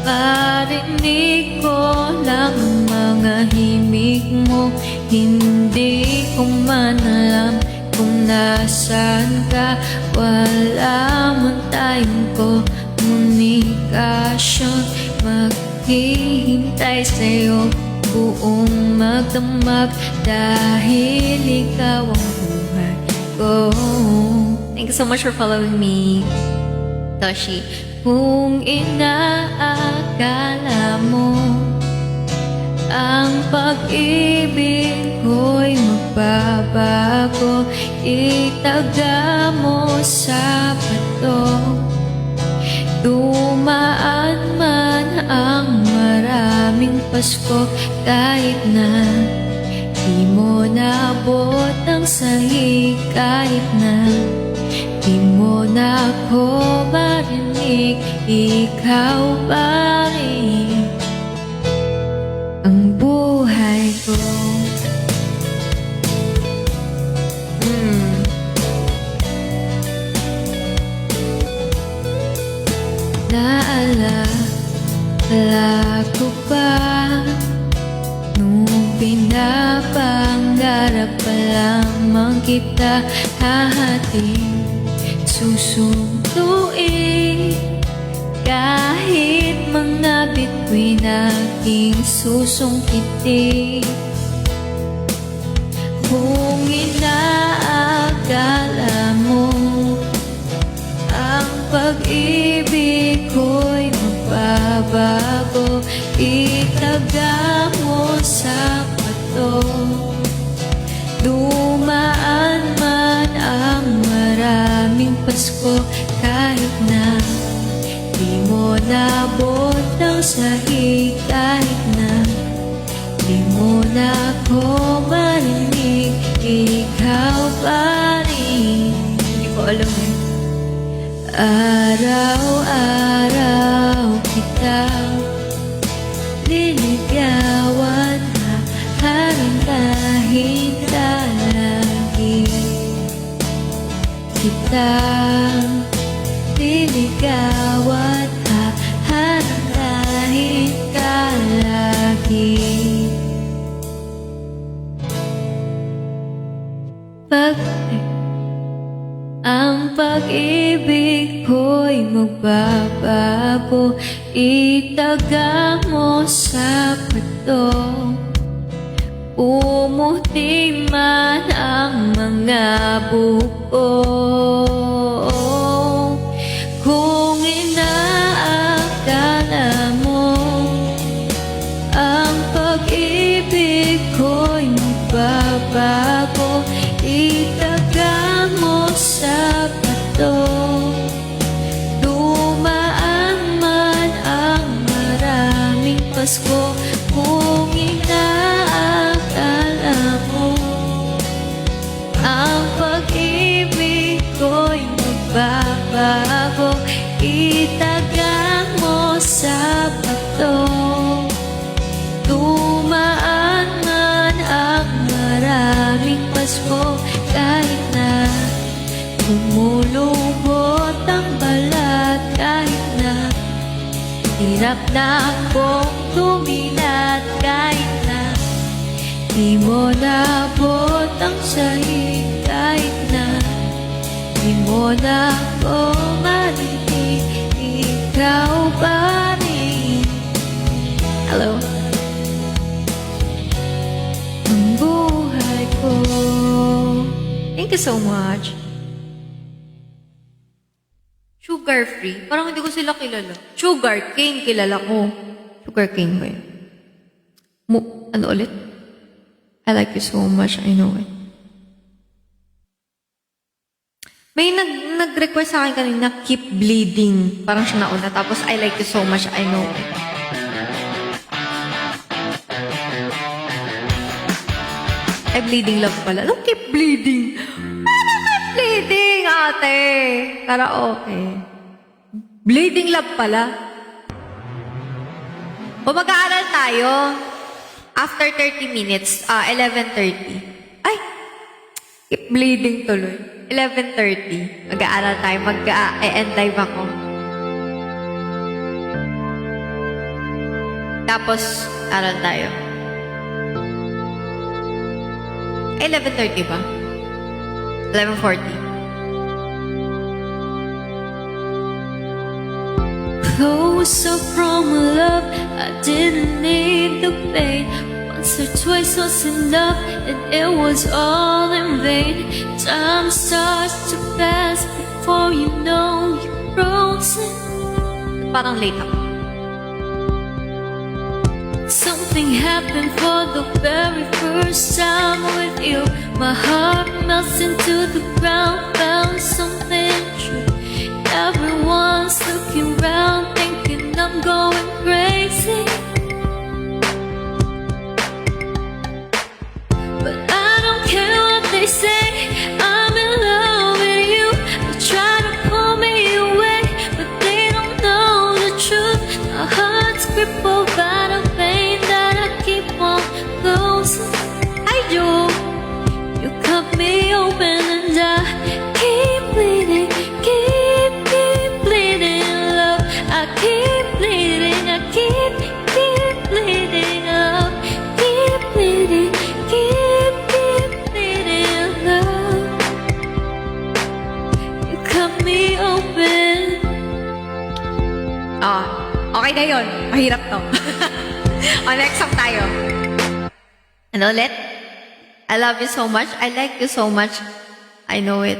Parinig ko lang ang mga himig mo. Hindi ko man alam kung nasaan ka. Wala man tayong komunikasyon. Maghihintay sa'yo buong magdamag, dahil ikaw ang buhay ko. Thank you so much for following me, Toshi. Kung inaakala mo ang pag-ibig ko'y magbabago, itaga mo sa bato. Dumaan man ang maraming Pasko, kahit na di mo naabot ang sahig, kahit na di mo na ako marinig, ikaw pa rin ang buhay ko. Naalala ko pa nung pinapangarap pa lamang kita, hahating susunduin kahit mga bituin aking susungkitin. Kung inaakala mo ang pag-ibig ko'y magbabago, itaga mo sa bato. Dumaan man ang maraming Pasko, kahit na di mo naabot ang sahig, kahit na di mo na ako marinig, ikaw pa rin. Hindi ko alam eh. Araw-araw kitang liligawan, haharangahin ka lagi. Kitang liligawan, haharangahin ka lagi. Ang pag-ibig ko'y magbabago, itaga mo sa bato. Umuti man ang mga buko. Kung inaakala mo ang pag-ibig ko'y magbabago, itaga mo sa bato. Dumaan man ang maraming Pasko, kung inaakala mo ang pag-ibig ko'y magbabago, itaga mo sa bato. Dumaan man ang maraming Pasko, kahit na lumulubot ang balat, kahit na hirap na akong tumilat, kahit na di mo naabot ang sahig, kahit na di mo na ako marinig, ikaw pa rin. Hello? Ang buhay ko. Thank you so much. Sugar free? Parang hindi ko sila kilala. Sugar cane, kilala ko. Sugar cane ba yun? Ano ulit? I like you so much, I know it. May nag-request sa akin kanina, keep bleeding. Parang siya nauna. Tapos, I like you so much, I know it. Ay, bleeding love pala. Anong keep bleeding? Ano keep bleeding, ate? Karaoke. Bleeding lab pala. O mag-aaral tayo. After 30 minutes, 11:30. Ay! Keep bleeding tuloy. 11:30. Mag-aaral tayo. Mag-end live ako. Tapos, aral tayo. 11:30 ba? 11:40. Closer from love, I didn't need the pain. Once or twice was enough, and it was all in vain. Time starts to pass before you know you're frozen. Parang late ako. Something happened for the very first time with you. My heart melts into the ground, found something true. Everyone's looking round, thinking I'm going crazy. But I don't care what they say, I'm in love with you. They try to pull me away, but they don't know the truth. My heart's crippled by the pain that I keep on losing. I do. You cut me open and I keep bleeding, keep bleeding, love. I keep bleeding, I keep bleeding, love. Keep bleeding, keep bleeding, love. You cut me open. Okay na yun. Mahirap to. O, next song tayo. Ano ulit? I love you so much. I like you so much. I know it.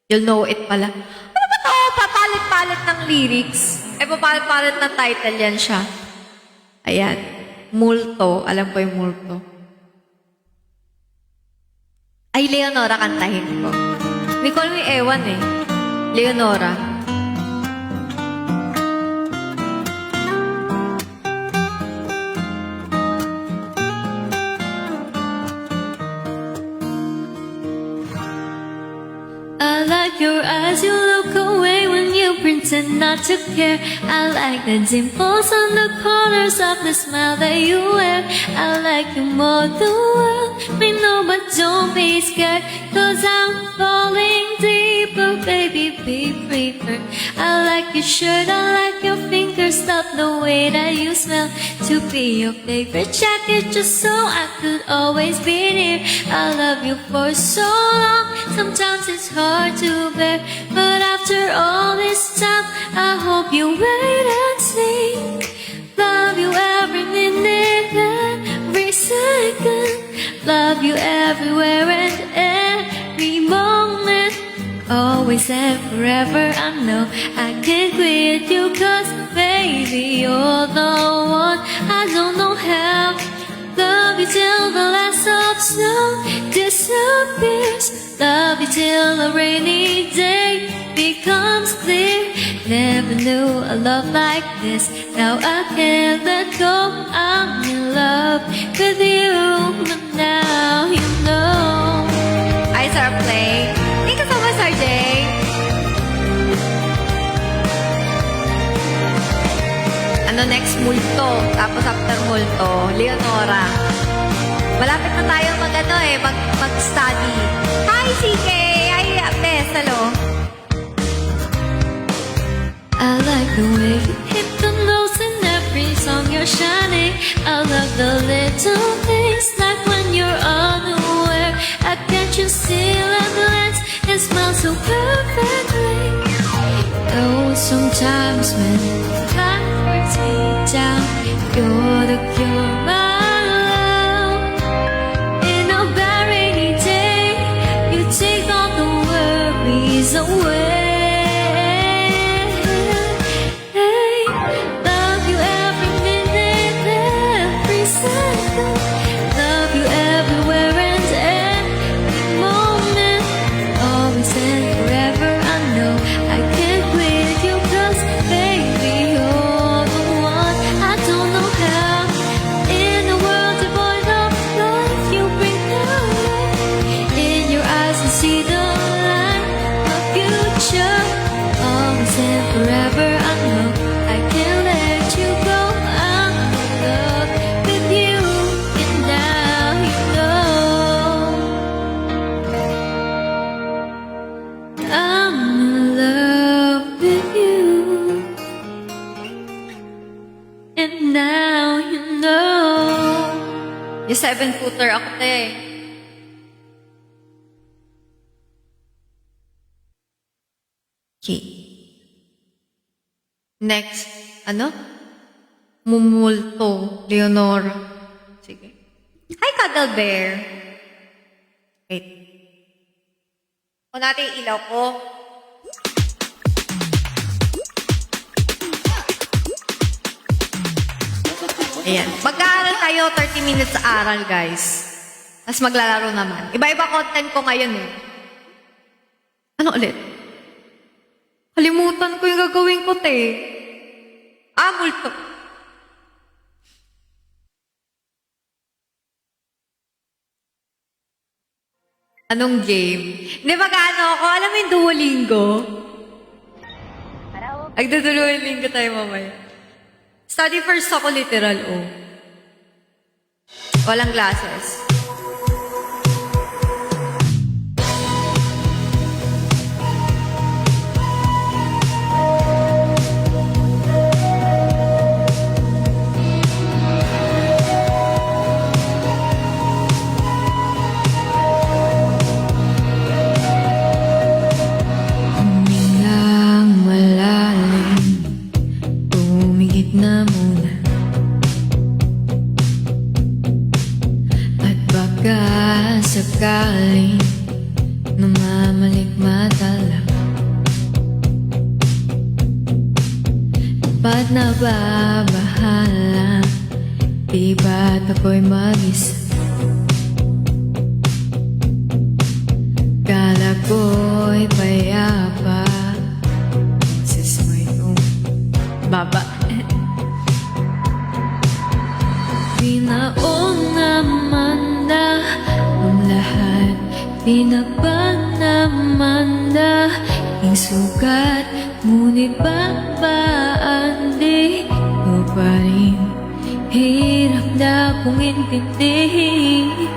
You'll know it pala. Ano ba to? Papalit-palit ng lyrics. Papalit-palit ng title yan siya. Ayan. Multo. Alam ko yung multo. Ay, Leonora kantahin ko. Hindi ko alam yung ewan eh. Leonora. I like your eyes, you look away when you pretend not to care. I like the dimples on the corners of the smile that you wear. I like you more than well, we know, but don't be scared, cause I'm falling deeper, baby, be prepared. I like your shirt, I like your fingers, love the way that you smell. To be your favorite jacket, just so I could always be near. I love you for so long, sometimes it's hard to bear, but after all this time, I hope you wait and see. Love you every minute, every second. Love you everywhere and every moment. Always and forever, I know I can't quit you, cause baby, you're the one. I don't know how. Love you till the last of snow disappears. Love you till a rainy day becomes clear. Never knew a love like this. Now I can't let go. I'm in love with you, but now you know. I start playing. Thank you so much, RJ. Ano next? Multo. Tapos after multo, Leonora. Malapit na tayo mag-study. Hi, CK! Hi, Bes. Hello. I like the way you hit the notes in every song you're shining. I love the little things, like when you're unaware. I catch you still at glance and smile so perfectly. Though sometimes when life breaks me down, you're the cure, my love. In a bad rainy day, you take all the worries away. Love you every minute, every second. Love you everywhere and every moment. Always and forever, I know I can't quit you, cause baby, And now you know. Yung 7-footer ako, te. Okay. Next, ano? Mumulto, Leonora. Sige. Hi, Cuddle Bear. Wait. O natin yung ilaw ko. Ayan. Mag-aaral tayo 30 minutes sa aral, guys. Tapos maglalaro naman. Iba-iba content ko ngayon eh. Ano ulit? Kalimutan ko yung gagawin ko, te. Multo. Anong game? Hindi mag-ano ako. Alam mo yung Duolingo? Agduduolingo tayo mamaya. Study first ako literal, oh. Walang glasses. Humingang malalim, tumigit na muna. At baka sakaling namamalikmata lang. Ba't nababahala? Di ba't ako'y mag-isa? Kala ko'y payapa, sis mo'y baba. Binaon naman na ang lahat, pinagpag naman na ang sugat. Ngunit babaan di ko pa rin, hirap na kong intindihin.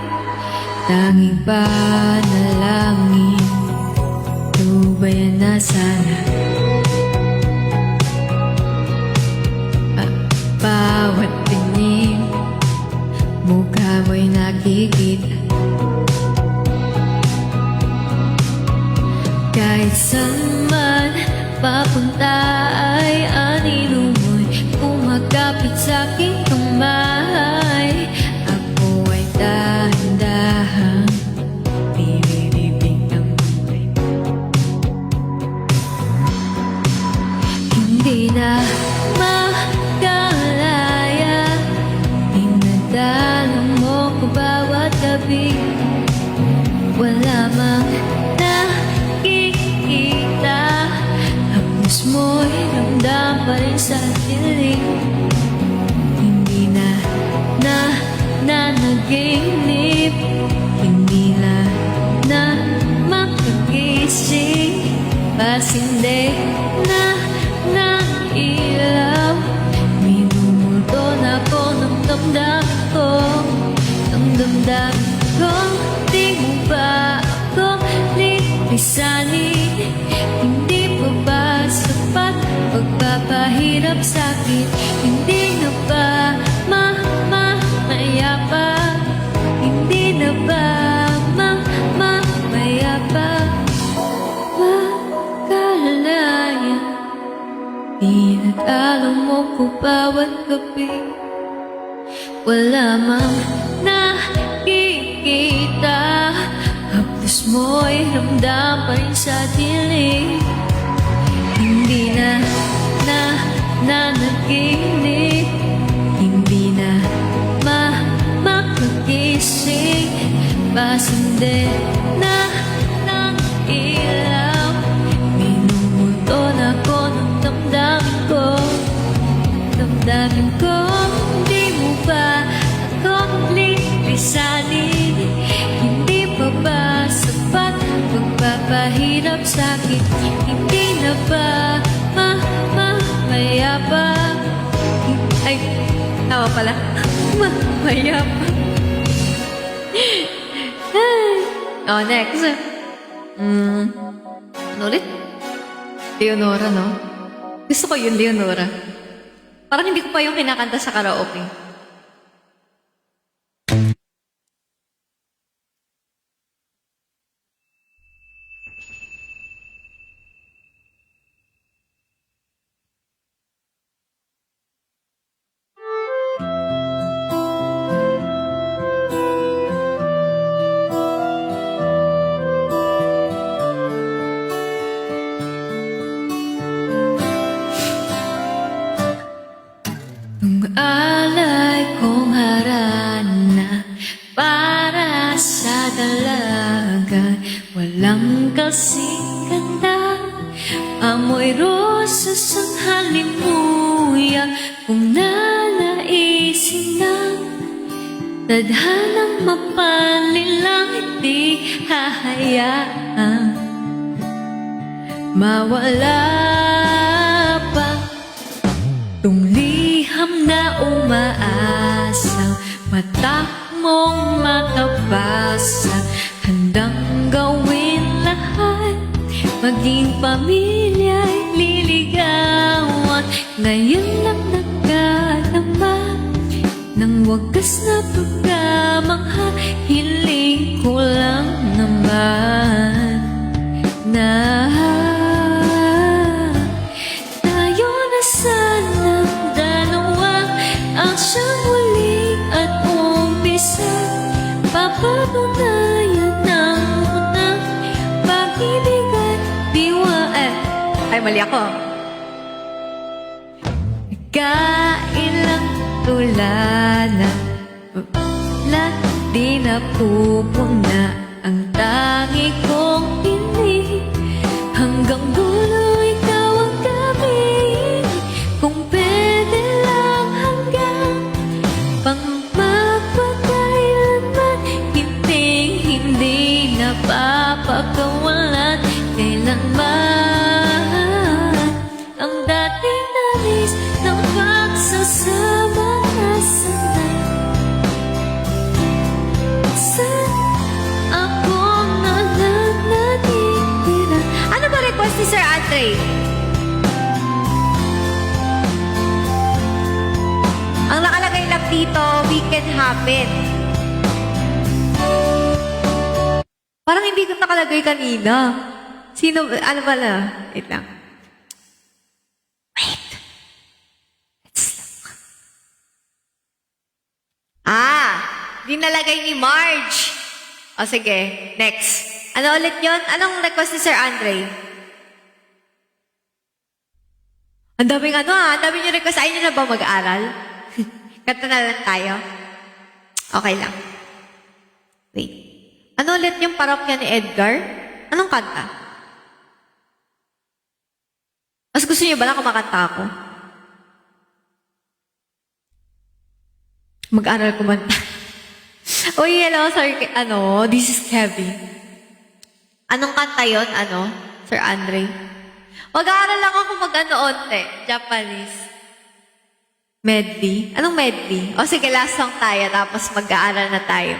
Tanging panalangin, tubayan na sana. Bawat tingin, mukha mo'y nakikita. Kahit saan man papunta ay anino mo'y kumagapit sa'king kamay. Ako ay dahan-dahan nililibing ng buhay. Hindi na makalaya, dinadalo mo ko bawat gabi. Wala mang nakikita, hapos mo'y ramdam pa rin sa dilim. Hindi na nanaginip, hindi na makagising. Pasinde na ng ilaw, minumulto na ko ng damdamin ko. Ng damdamin ko, di mo ba ako lilisanin? Hindi pa ba sapat pagpapahirap sa'kin? Hindi na ba mayapa? Hindi na ba mayapa? Makalaya, dinadalo mo ko bawat gabi. Wala mang nakikita, hapos mo'y ramdam pa rin sa dilim. Hindi na nanaginip, hindi na makagising. Pasinde na ng ilaw, minumulto na ko ng damdamin ko. Damdamin ko, hindi mo ba ako lilisanin? Hindi pa ba sapat pagpapahirap sa'kin? Hindi na ba mayapa? Ay, tawa pala. Mayapa. Oh, next. Ano ulit? Leonora, no? Gusto ko yun, Leonora. Parang hindi ko pa yung kinakanta sa karaoke. Ang alay kong harana para sa dalaga, walang kasing ganda. Amoy rosas ang halimuya, kung nanaisin ng tadhanang mapanilang di hahayaan mawala pa. Tungliham na umaasa, mata mong makabasa, handang gawin lahat, maging pamilya'y liligawan. Ngayon lang nagkadama ng wagas na pagkamangha, hiling ko lang naman na tayo na sanang dalawa, ang siyang huli at umpisa. Papatunayan ng unang pag-ibig at diwa. Ay, mali ako. Kailang tulala, lahat di napupuna ang tangi kong piling. Hanggang dulo ikaw ang gamitin, kung pwede lang hanggang pang magpakailanman, hindi napapakawalan kailanman ang dating nais ng pagsasama na sanay. Saan ako na lang natitira? Ano ba request ni Sir Andre? Ang nakalagay lang dito, we can happen. Parang hindi ko nakalagay kanina. Sino, ano ba na? Wait lang. Di nalagay ni Marge. O sige, next. Ano ulit yun? Anong request ni Sir Andre? Ang daming ang daming yung request. Ayaw nyo na ba mag-aral? Kanta na lang tayo. Okay lang. Wait. Ano ulit yung parokya ni Edgar? Anong kanta? Mas gusto niyo ba na kumakanta ako? Mag-aral kumanta. Uy, hello, sir. This is Kevin. Anong kanta yun? Sir Andre? Mag-aaral lang ako onte. Japanese. Medley? Anong medley? O sige, last song tayo, tapos mag-aaral na tayo.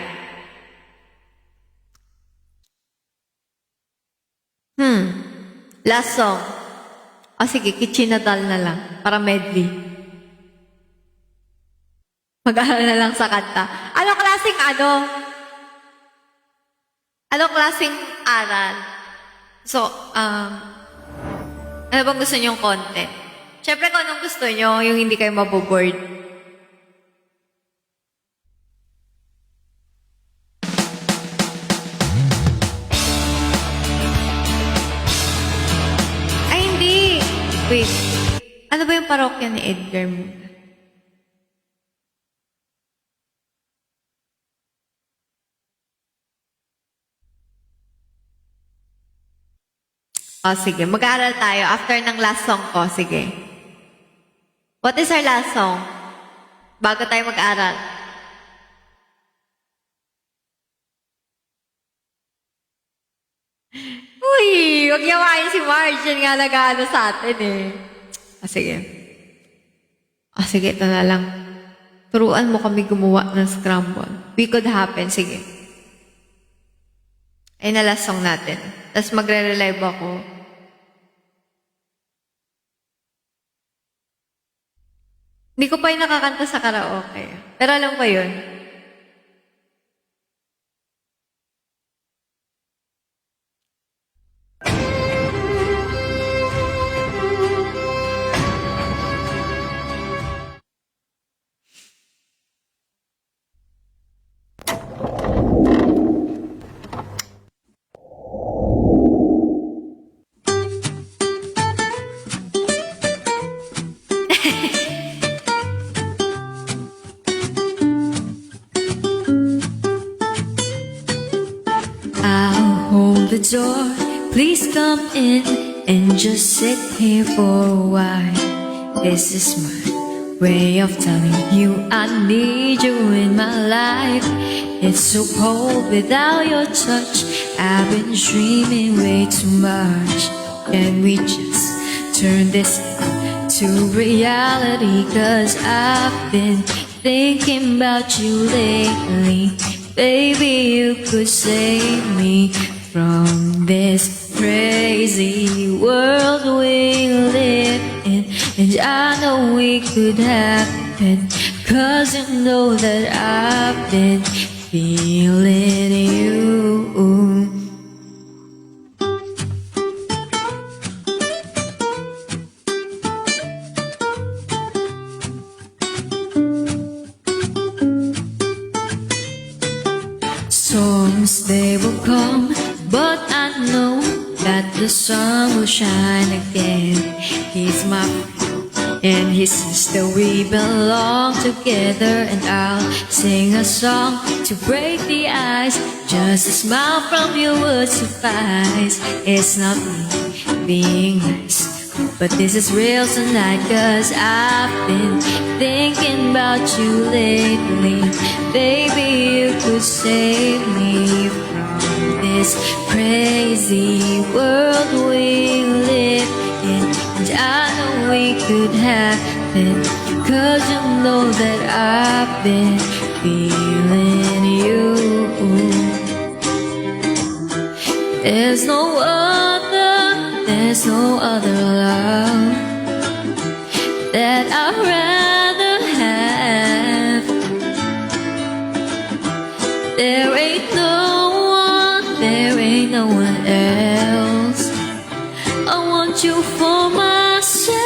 Last song. O sige, Kichinadal na lang, para medley. Mag-aaral na lang sa kanta. Anong klaseng aral? So, ano bang gusto niyong content? Siyempre kung anong gusto niyo, yung hindi kayo maboboard. Ay, hindi. Wait. Ano ba yung parokya ni Edgar mo? O, sige. Mag-aaral tayo after ng last song ko. Sige. What is our last song? Bago tayo mag-aaral. Uy, huwag yawain si Marge. Yan nga nag-aano sa atin eh. O, sige. O, sige. Ito na lang. Turuan mo kami gumawa ng scramble. We could happen. Sige. Ay na last song natin. Tapos magre-relive ako. Hindi ko pa yung nakakanta sa karaoke. Pero alam ko yun. I'll hold the door. Please come in and just sit here for a while. This is my way of telling you I need you in my life. It's so cold without your touch. I've been dreaming way too much. Can we just turn this to reality? 'Cause I've been thinking about you lately. Baby, you could save me from this crazy world we live in. And I know we could happen, 'cause you know that I've been feeling you. Storms they will come, but I know that the sun will shine again. He's my friend and he says that we belong together. And I'll sing a song to break the ice. Just a smile from you would suffice. It's not me being nice, but this is real tonight. 'Cause I've been thinking about you lately. Baby, you could save me from this crazy world we live in. And I know we could happen, 'cause you know that I've been feeling you. There's no other love that I'd rather have. There ain't no one else. I want you for myself.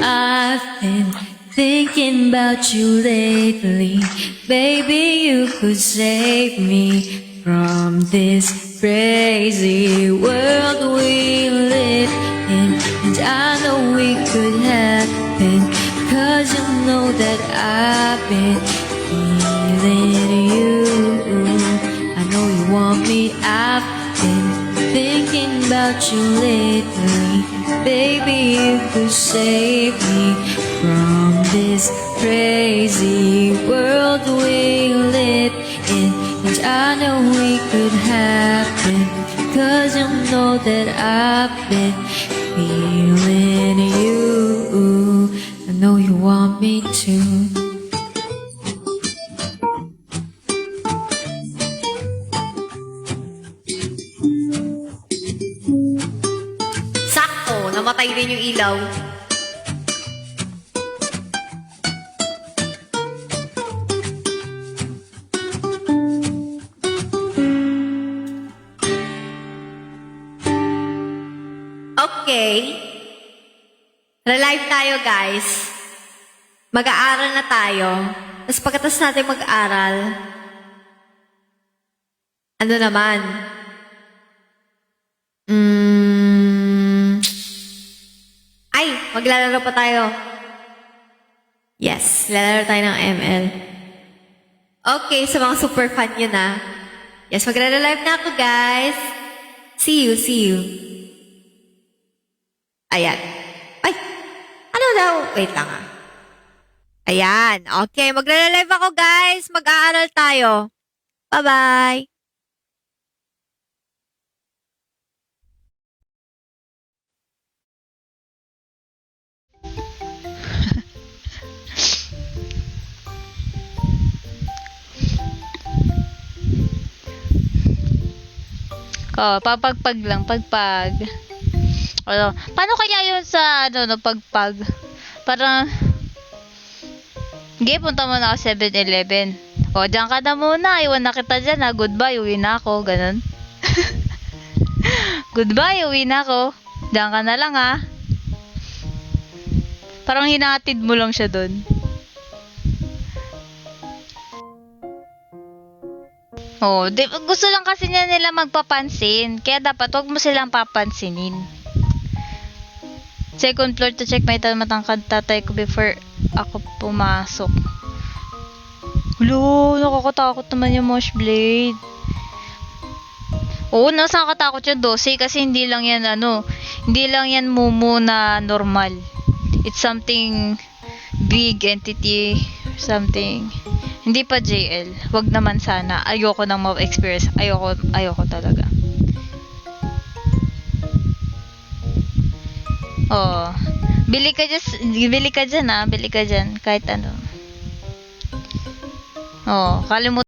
I've been thinking about you lately. Baby, you could save me from this crazy world we live in. And I know we could happen, 'cause you know that I've been feeling you. I know you want me, I've been thinking about you lately. Baby, you could save me from this crazy world we live in. And I know we could happen, 'cause you know that I've been feeling you. I know you want me to. Sakto, namatay din yung ilaw. Okay. Relive tayo, guys. Mag-aaral na tayo. Tapos pagkatapos natin mag-aral, ano naman? Ay, maglalaro pa tayo. Yes, lalaro tayo ng ML. Okay, sa mga super fan yun ah. Yes, magre-relive na ako, guys. See you. Ayan. Ay, ano daw? Wait lang ah. Ayan, okay. Magre-relive ako, guys. Mag-aaral tayo. Bye-bye. Papagpag lang, pagpag. Ano, paano kaya yun sa, ano, no, pagpag? Parang, sige, punta muna ako 7-Eleven. O, diyan ka na muna. Iwan na kita dyan, ha. Goodbye, uwi na ako. Ganun. Goodbye, uwi na ako. Diyan ka na lang, ha. Parang hinatid mo lang siya dun. Oh, gusto lang kasi nila magpapansin. Kaya dapat wag mo silang papansinin. Second floor to check my matangkad tatay ko before ako pumasok. Lo, nakakatakot naman yung Mosh Blade. Oo, nakakatakot yung 12 kasi hindi lang yan hindi lang yan mumu na normal. It's something big entity, something. Hindi pa JL. Wag naman sana. Ayoko nang ma-experience. Ayoko talaga. Oh. Bili ka dyan, ha. Bili ka dyan. Kahit ano. Oh, kalimutan